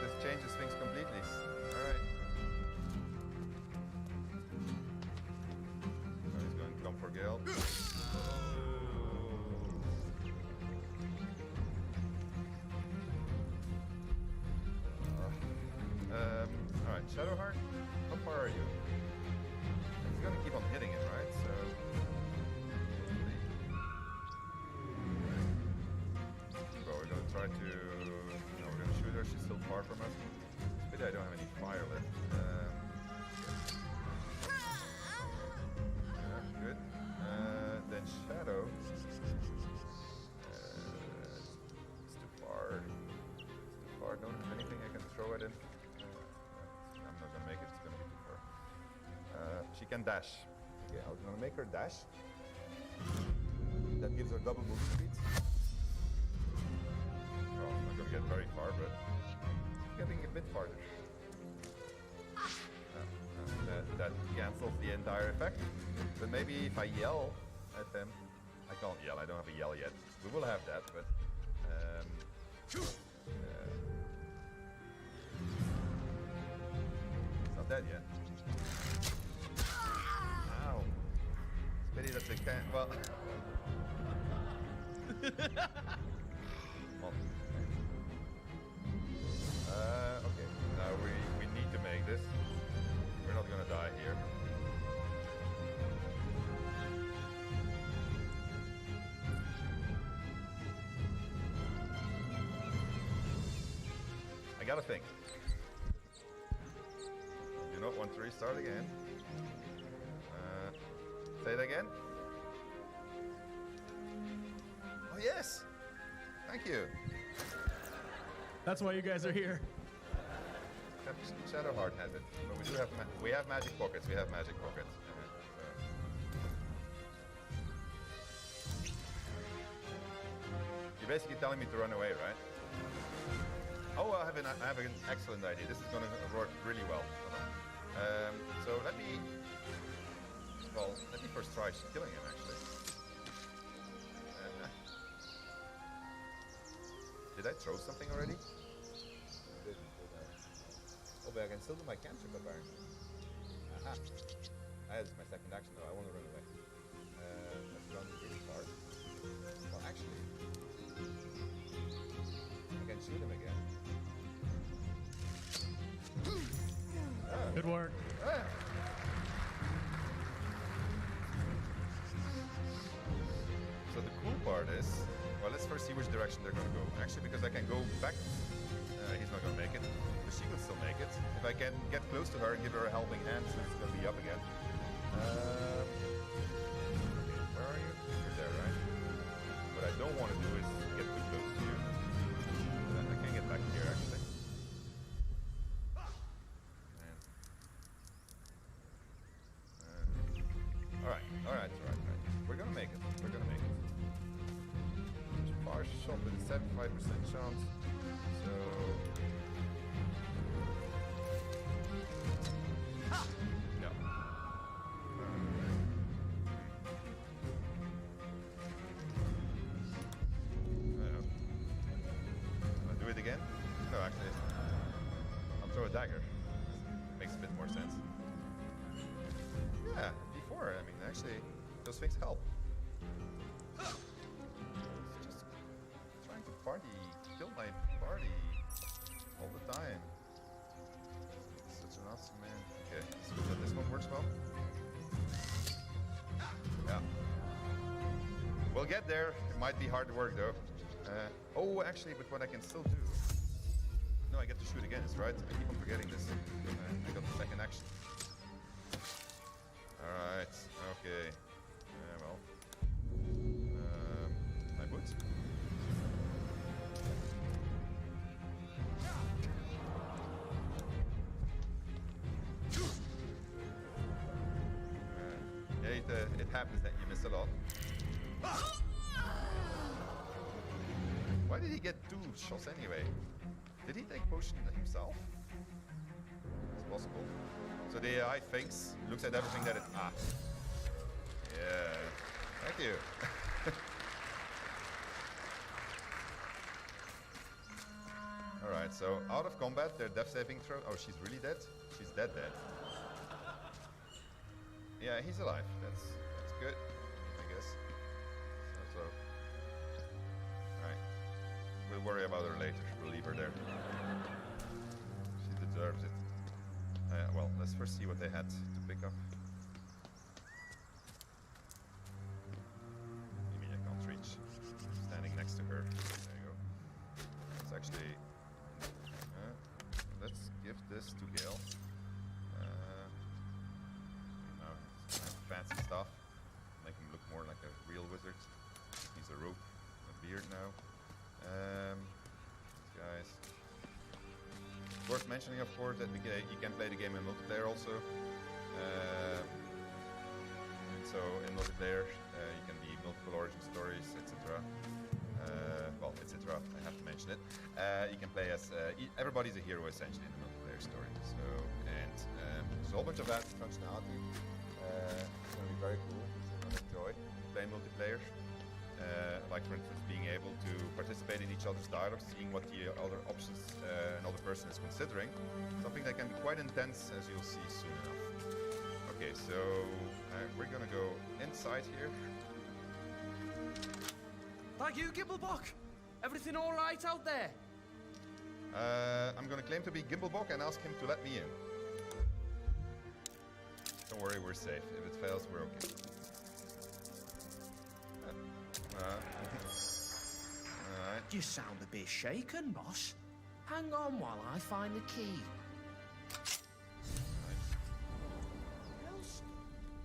This changes things completely. All right. So he's going to come for Gale. Alright, Shadowheart, how far are you? He's gonna keep on hitting it, right? So... So we're gonna try to... No, we're gonna shoot her, she's still far from us. It's a pity I don't have any fire left. Yeah, good. Then Shadow... it's too far. It's too far, don't have anything I can throw at him. I'm not gonna make it, it's gonna be too far. She can dash. Okay, I'm gonna make her dash. That gives her double movement speed. Well, I'm not gonna get very far, but getting a bit farther. That cancels the entire effect. But maybe if I yell at them, I can't yell, I don't have a yell yet. We will have that, but it's not dead yet. Ow. It's pity that they can't, well... Okay, now we need to make this. We're not gonna die here. I gotta think. Do not want to restart again. play it again. Oh yes, thank you. That's why you guys are here. Shadowheart has it, but we have magic pockets. We have magic pockets. You're basically telling me to run away, right? Oh, I have an excellent idea. This is going to work really well. So let me first try killing him, actually. Did I throw something already? I didn't. Oh, but I can still do my cantrip apparently. Aha. That is my second action though. I want to run away. Let's run really far. Well, actually, I can shoot him again. Good work. So the cool part is, well, let's first see which direction they're going to go. Actually, because I can go back, he's not going to make it, but she will still make it. If I can get close to her and give her a helping hand, so it's going to be up again. Okay, where are you? You're there, right? What I don't want to do is get too close to you. Then I can get back here, actually. All right. We're gonna make it. Far shot with a 75% chance. So. No. I'll do it again? No, actually. I'll throw a dagger. Makes a bit more sense. Yeah, before, I mean, actually, those things help. It's just trying to kill my party all the time. Such an awesome man. Okay, so this one works well. Yeah. We'll get there. It might be hard work though. Oh, actually, but what I can still do. No, I get to shoot again, is right? I keep on forgetting this. I got the second action. Alright, okay. Well. My boots. Yeah, it happens that you miss a lot. Why did he get 2 shots anyway? Did he take potion himself? It's possible. So the AI thinks, looks at everything that it... Ah. Yeah. Thank you. Alright, so out of combat, their death saving throw... Oh, she's really dead? She's dead. Yeah, he's alive. That's good, I guess. So. Alright. We'll worry about her later. We'll leave her there. She deserves it. Well, let's first see what they had to pick up. You mean I can't reach? Standing next to her. There you go. Let's actually... let's give this to Gale. Fancy stuff. Make him look more like a real wizard. He's a rogue, a beard now. These guys. Worth mentioning, of course, that you can play the game in multiplayer also. So in multiplayer, you can be multiple origin stories, etc. Well, etc. I have to mention it. You can play as everybody's a hero essentially in the multiplayer story. So there's a whole bunch of that functionality. It's going to be very cool. It's another joy playing multiplayer. Like for instance, being able to participate in each other's dialogue, seeing what the other options another person is considering. Something that can be quite intense, as you'll see soon enough. Okay, so we're gonna go inside here. Thank you, Gimblebock. Everything all right out there? I'm gonna claim to be Gimblebock and ask him to let me in. Don't worry, we're safe. If it fails, we're okay. Alright. You sound a bit shaken, boss. Hang on while I find the key.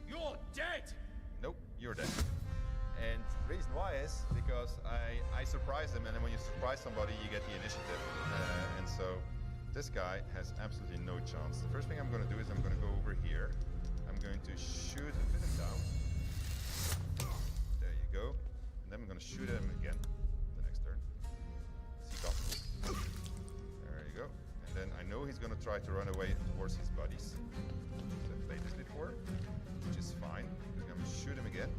You're dead! you're dead. And the reason why is because I surprised him, and then when you surprise somebody, you get the initiative. And so this guy has absolutely no chance. The first thing I'm going to do is I'm going to go over here. I'm going to shoot him down. There you go. And then I'm going to shoot him again the next turn. See comfortable. There you go. And then I know he's going to try to run away towards his buddies. So I've played this before, which is fine. I'm going to shoot him again.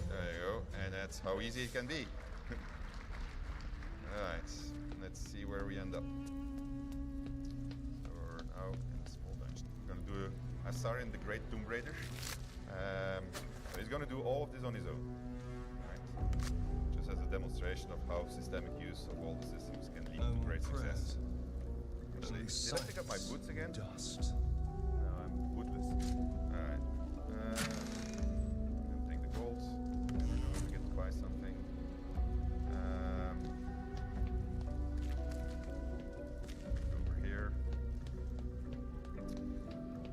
There you go. And that's how easy it can be. Alright, let's see where we end up. So we're now in a small dungeon. We're going to do a Asar in the Great Tomb Raider. So he's going to do all of this on his own. Right? Just as a demonstration of how systemic use of all the systems can lead to great success. Actually, did I pick up my boots again? Dust. No, I'm bootless. Alright. I'm going to take the gold. Never know if we get to buy something. Over here.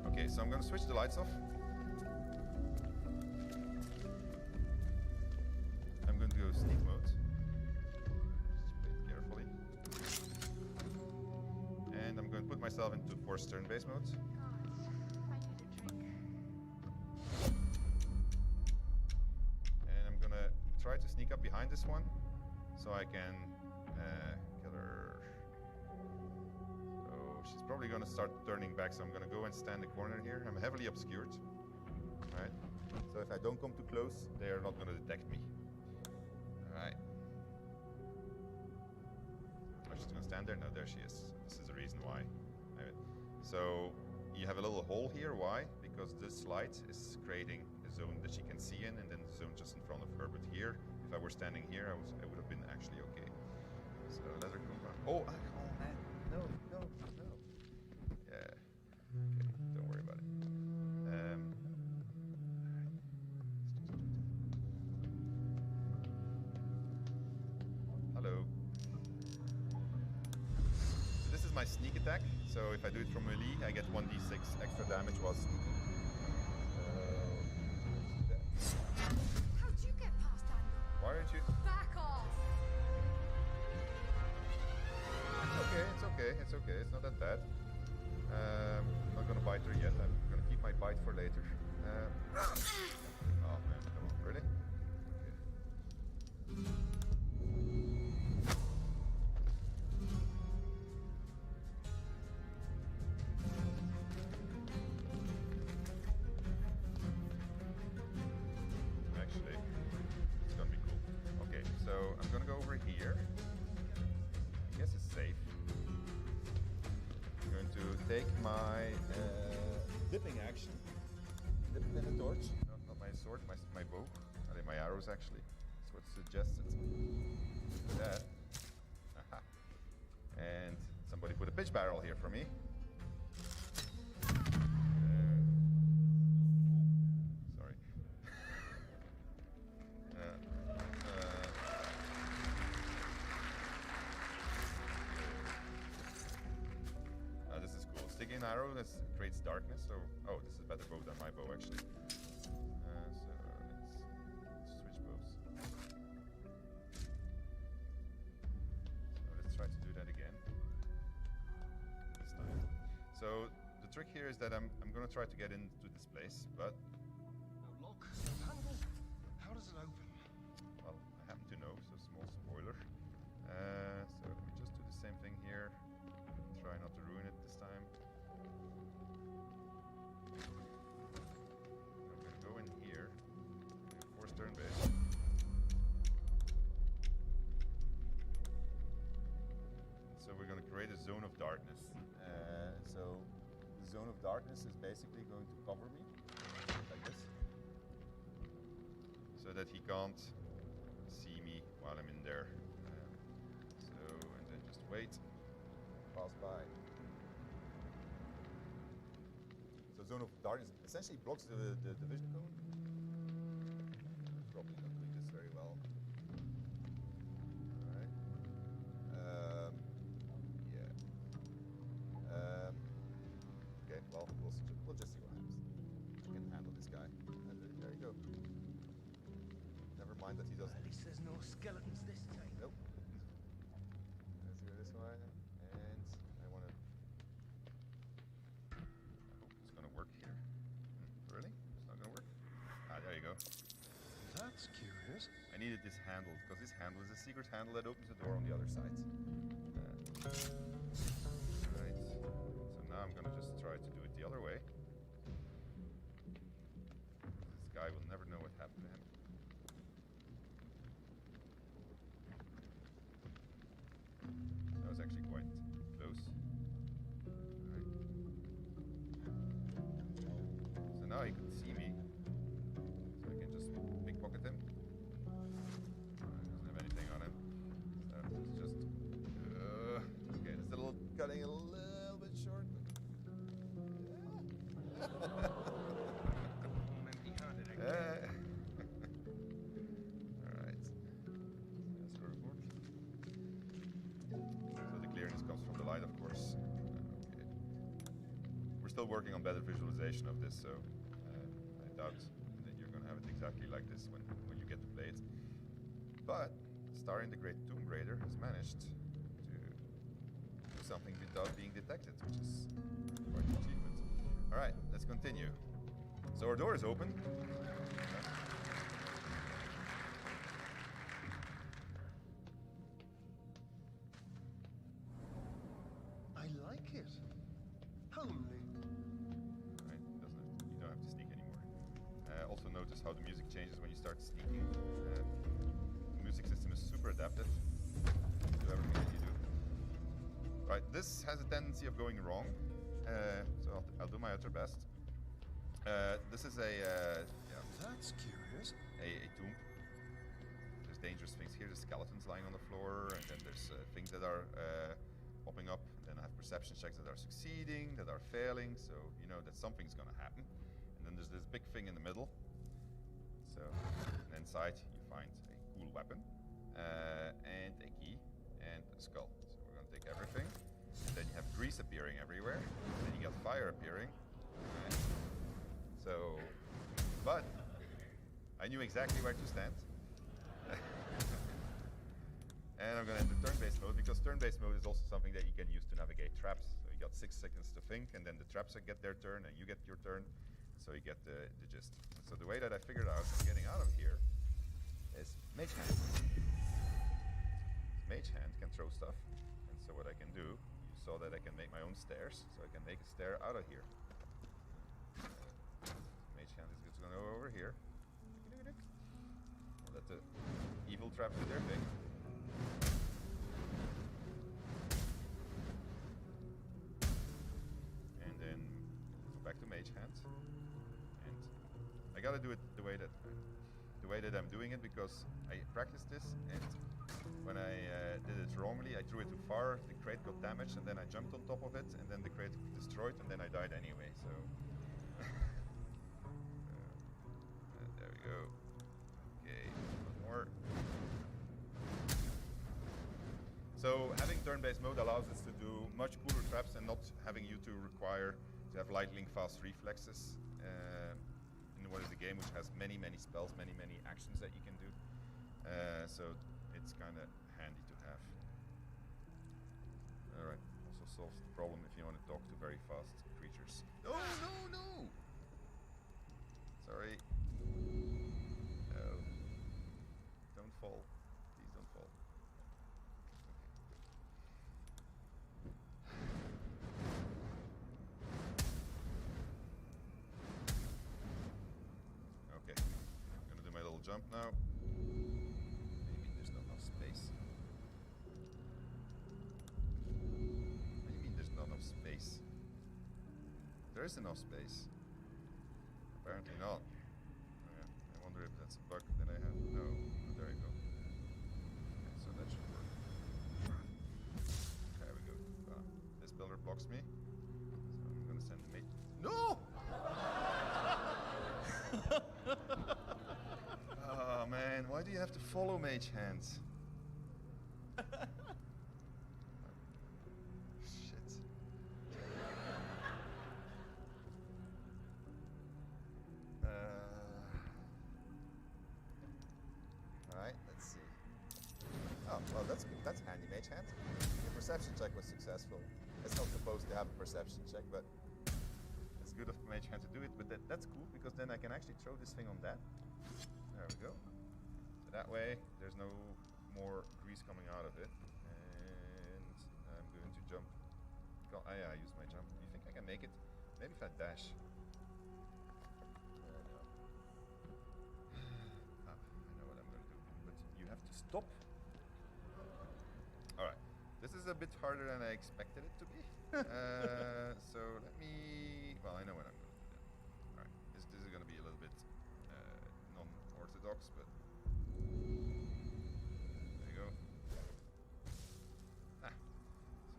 Okay, so I'm going to switch the lights off. I'm going to go sneak mode. Just play it carefully. And I'm going to put myself into forced turn-based mode. And I'm going to try to sneak up behind this one so I can kill her. So she's probably going to start turning back, so I'm going to go and stand in the corner here. I'm heavily obscured. Right? So if I don't come too close, they are not going to detect me. Alright. I'm just going to stand there. No, there she is. This is the reason why. So you have a little hole here. Why? Because this light is creating a zone that she can see in, and then the zone just in front of her. But here, if I were standing here, I would have been actually okay. So let her come back. Oh man, no. Yeah. Okay, don't worry about it. Hello. So this is my sneak attack. So if I do it from melee, I get 1d6 extra damage while sneaking. How'd you get past Daniel? Why aren't you? Back off! It's okay. It's not that bad. I'm not gonna bite her yet. I'm gonna keep my bite for later. Oh man, come on, really? Okay. Actually, it's gonna be cool. Okay, so I'm gonna go over here. I guess it's safe. I'm going to take my dipping action. Dip it in the torch. No, not my sword, my bow. I mean, my arrows actually. That's what suggested. That. Aha. And somebody put a pitch barrel here for me. Sorry. This is cool. Sticking an arrow creates darkness. So, oh, this is a better bow than my bow actually. So let's switch bows. So let's try to do that again. This time. So the trick here is that I'm going to try to get into this place, but No lock, no handle. How does it open? well, I happen to know. So small spoiler. So let me just do the same thing here. Try not to ruin it this time. I'm going to go in here. Force turn base. So we're going to create a zone of darkness. So the zone of darkness is basically going to cover me like this, so that he can't see me while I'm in there. And then just wait. Pass by. So zone of darkness essentially blocks the vision cone. Probably not doing this very well. Alright. Yeah. Okay, well, we'll just see what happens. Chicken doesn't. At least there's no skeletons this time. Nope. Let's go this way. And I want to... I hope it's going to work here. Really? It's not going to work? Ah, there you go. That's curious. I needed this handle, because this handle is a secret handle that opens the door on the other side. Right. So now I'm going to just try to do it the other way. This guy will never know what happened to him. That was actually quite close. Right. So now he can see me. So I can just pickpocket him. Doesn't have anything on him. So it's just... okay, it's a little cutting a little bit short. Empty-handed again. Alright. Let's go record. So the clearness comes from the light, of course. Okay. We're still working on better visualization of this, so I doubt that you're going to have it exactly like this when you get to play it. But Star in the Great Tomb Raider has managed to do something without being detected, which is quite an achievement. Alright, let's continue. So our door is open. I like it. Homely. Right, you don't have to sneak anymore. Also notice how the music changes when you start sneaking. The music system is super adaptive to everything that you do. Right, this has a tendency of going wrong, so I'll do my utter best. This is a That's curious. a tomb. There's dangerous things here. There's skeletons lying on the floor, and then there's things that are popping up. And then I have perception checks that are succeeding, that are failing. So you know that something's going to happen. And then there's this big thing in the middle. So and inside you find a cool weapon and a key and a skull. So we're going to take everything. And then you have grease appearing everywhere. And then you got fire appearing. So, but I knew exactly where to stand. And I'm going to enter turn-based mode, because turn-based mode is also something that you can use to navigate traps. So you got 6 seconds to think, and then the traps get their turn, and you get your turn. So you get the gist. So the way that I figured out getting out of here is Mage Hand. Mage Hand can throw stuff. And so what I can do, you saw that I can make my own stairs, so I can make a stair out of here. Mage Hand is just going to go over here. Let the evil traps do their thing. And then back to Mage Hand. And I gotta do it the way that I'm doing it, because I practiced this, and when I did it wrongly, I threw it too far, the crate got damaged, and then I jumped on top of it, and then the crate destroyed, and then I died anyway, so... there we go. Okay, one more. So having turn-based mode allows us to do much cooler traps and not having you to require to have lightning fast reflexes in what is a game which has many spells, many actions that you can do. So it's kind of handy to have. All right, also solves the problem if you want to talk to very fast creatures. No! Sorry. No. Don't fall. Please don't fall. Okay. I'm gonna do my little jump now. Maybe there's not enough space. What do you mean there's not enough space? There is enough space. Apparently not. Oh, yeah. I wonder if that's a bug that I have. No. Oh, there you go. Okay, so that should work. There we go. This pillar blocks me. So I'm gonna send the mate. No! Oh man, why do you have to follow Mage Hands? Shit. Alright, well, that's good. That's handy, Mage Hand. Your perception check was successful. It's not supposed to have a perception check, but it's good of Mage Hand to do it. But that's cool, because then I can actually throw this thing on that. There we go. So that way, there's no more grease coming out of it. And I'm going to jump. Oh, yeah, I used my jump. Do you think I can make it? Maybe if I dash. I know what I'm going to do, but you have to stop. Alright, this is a bit harder than I expected it to be. So let me... Well, I know what I'm going to do then. Alright, this is going to be a little bit non-orthodox, but... There you go. So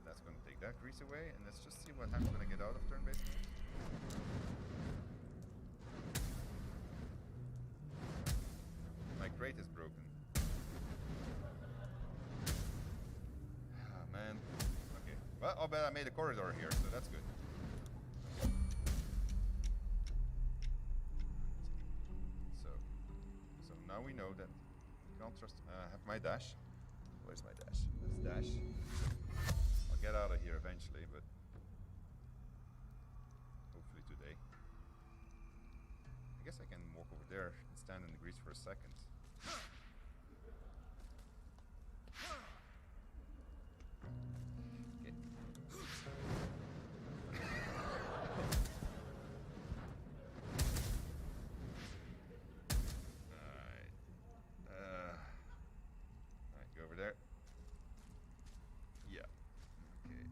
that's going to take that grease away, and let's just see what happens when I get out of turn-based. My crate is broken. Ah, man. Okay. Well, I'll bet I made a corridor here, so that's good. So now we know that we can't trust. I have my dash. Where's my dash? Let's dash. I'll get out of here eventually, but hopefully today. I guess I can walk over there and stand in the grease for a second. Okay. Alright, go over there. Yeah. Okay.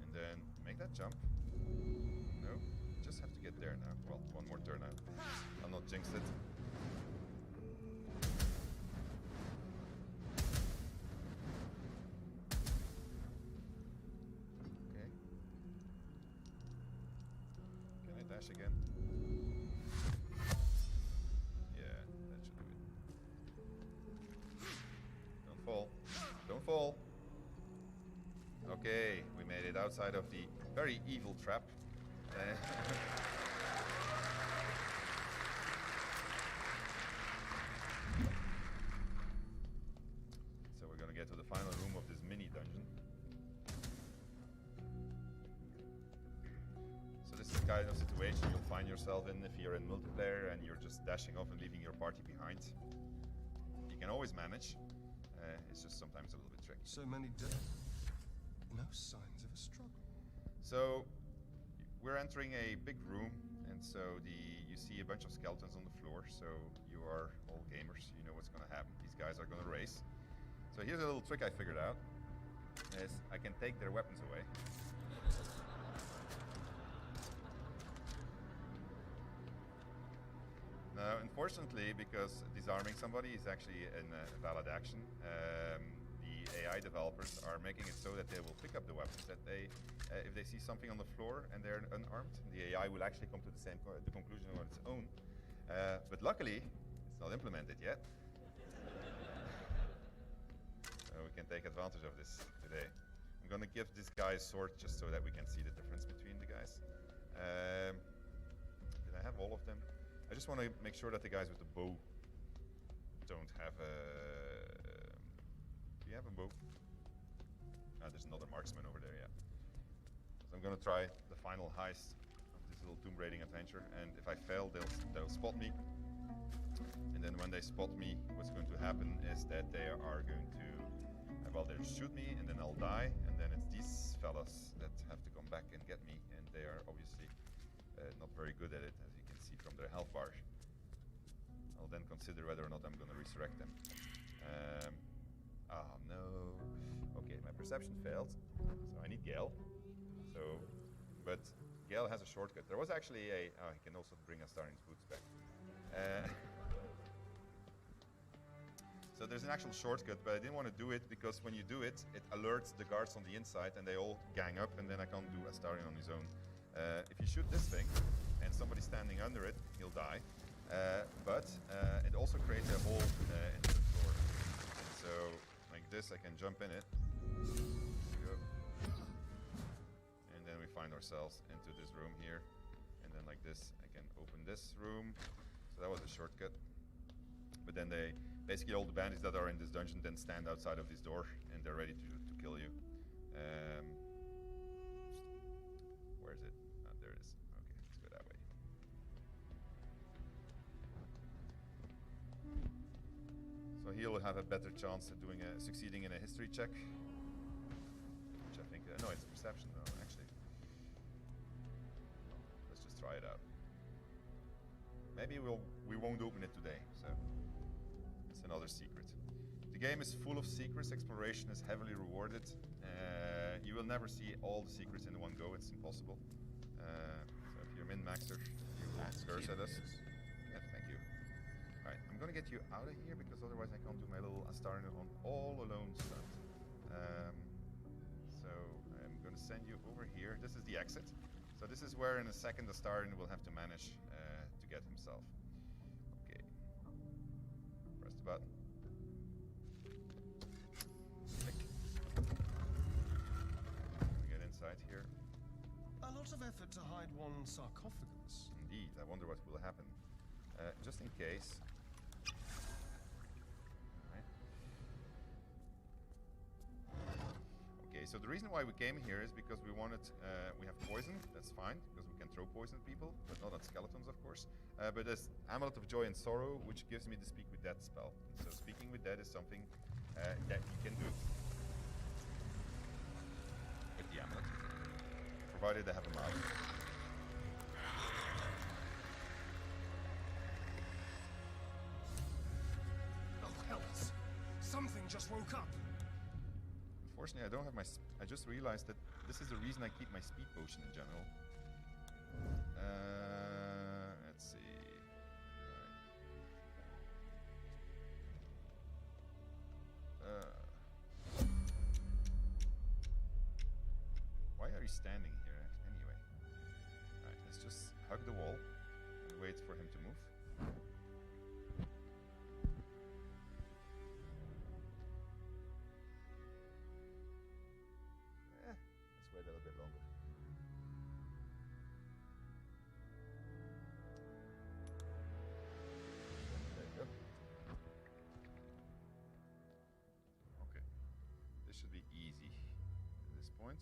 And then make that jump. No, just have to get there now. Well, one more turn out. I'll not jinx it. Okay. Can I dash again? Yeah, that should do it. Don't fall. Don't fall. Okay, we made it outside of the very evil trap. So we're gonna get to the final room of this mini dungeon. So this is the kind of situation you'll find yourself in if you're in multiplayer and you're just dashing off and leaving your party behind. You can always manage. It's just sometimes a little bit tricky. So many dead. No signs of a struggle. So we're entering a big room, and so you see a bunch of skeletons on the floor. So you are all gamers, you know what's going to happen. These guys are going to race. So here's a little trick I figured out: is I can take their weapons away. Now, unfortunately, because disarming somebody is actually a valid action, the AI developers are making it so that they will pick up the weapons that if they see something on the floor and they're unarmed, the AI will actually come to the same the conclusion on its own. But luckily, it's not implemented yet. So we can take advantage of this today. I'm going to give this guy a sword just so that we can see the difference between the guys. Did I have all of them? I just want to make sure that the guys with the bow don't have a... Do you have a bow? Ah, there's another marksman over there, yeah. So I'm going to try the final heist of this little tomb raiding adventure, and if I fail, they'll spot me. And then when they spot me, what's going to happen is that they are going to... well, they'll shoot me, and then I'll die, and then it's these fellas that have to come back and get me, and they are obviously not very good at it, as you can see from their health bars. I'll then consider whether or not I'm going to resurrect them. Oh no. Okay, my perception failed, so I need Gale. But Gale has a shortcut. There was actually a... Oh, he can also bring Astarion's boots back. So there's an actual shortcut, but I didn't want to do it because when you do it, it alerts the guards on the inside and they all gang up, and then I can't do Astarion on his own. If you shoot this thing and somebody's standing under it, he'll die. But it also creates a hole in the floor. And so, like this, I can jump in it. Go. And then we find ourselves into this room here. And then like this, I can open this room. So that was a shortcut. But then they basically all the bandits that are in this dungeon then stand outside of this door and they're ready to kill you. Where is it? Oh, there it is. Okay, let's go that way. So he'll have a better chance at succeeding in a history check, which I think no, it's perception though. Actually, let's just try it out. Maybe we won't open it today. So it's another secret. The game is full of secrets. Exploration is heavily rewarded. You will never see all the secrets in one go. It's impossible. So if you're min-maxer, you will curse at us. Yeah, thank you. All right, I'm gonna get you out of here because otherwise I can't do my little Astarno on all alone stunt. So I'm gonna send you over here. This is the exit. So this is where in a second Astarno will have to manage to get himself. Okay. Press the button. Click. We get inside here. A lot of effort to hide one sarcophagus. Indeed, I wonder what will happen. Just in case. Right. Okay, so the reason why we came here is because we wanted, we have poison, that's fine, because we can throw poison at people, but not at skeletons, of course. But there's Amulet of Joy and Sorrow, which gives me the Speak with Dead spell. So speaking with Dead is something that you can do with the amulet, provided they have a mouth. Oh, hells. Something just woke up. Unfortunately, I don't have my... I just realized that this is the reason I keep my speed potion in general. Let's see... why are you standing here anyway? Alright, let's just hug the wall and wait for him to move. Let's wait a little bit longer. There you go. Okay. This should be easy at this point.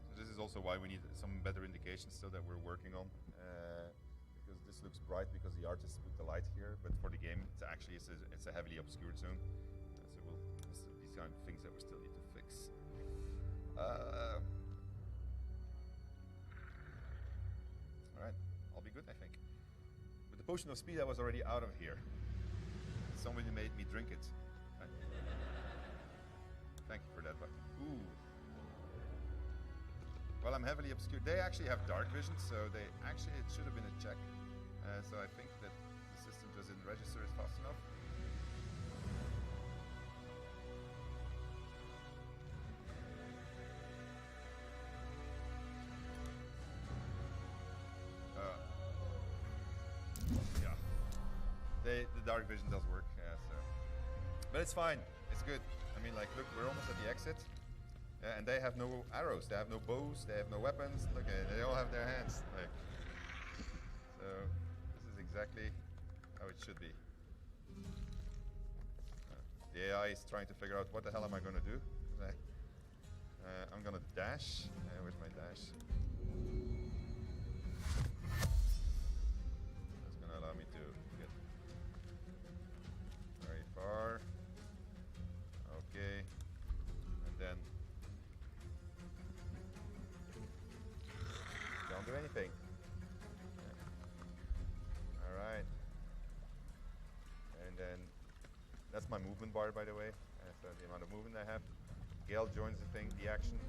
So this is also why we need some better indications still that we're working on. Because this looks bright because the artist put the light here, but for the game it's actually it's a heavily obscured zone. So these kind of things that we still need to fix. Alright, I'll be good I think. With the potion of speed I was already out of here. Somebody made me drink it. Right. Thank you for that, but ooh. Well, I'm heavily obscured. They actually have dark vision, so it should have been a check. So I think that the system just didn't register it fast enough. Yeah. The dark vision does work, yeah, so. But it's fine. It's good. I mean, like, look, we're almost at the exit. Yeah, and they have no arrows, they have no bows, they have no weapons. Look, they all have their hands. Like, so this is exactly how it should be. The AI is trying to figure out what the hell am I going to do. I'm going to dash. Where's my dash? That's going to allow me to get very far. Okay, and then don't do anything. All right, and then that's my movement bar, by the way. So the amount of movement I have. Gale joins the thing, the action.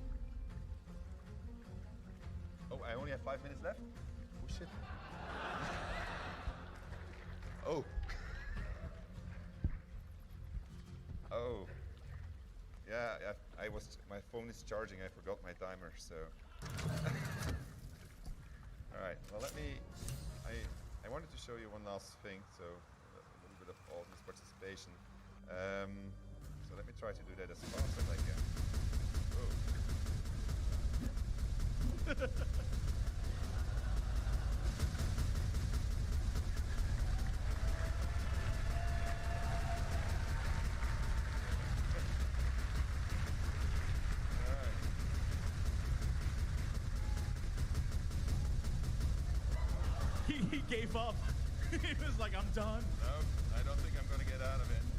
Oh, I only have 5 minutes left. Oh shit. Oh. Oh. Yeah, my phone is charging. I forgot my timer, so. All right. Well, I wanted to show you one last thing, so a little bit of audience participation. So let me try to do that as fast as I can. Oh. he gave up. He was like, I'm done. No, I don't think I'm gonna get out of it.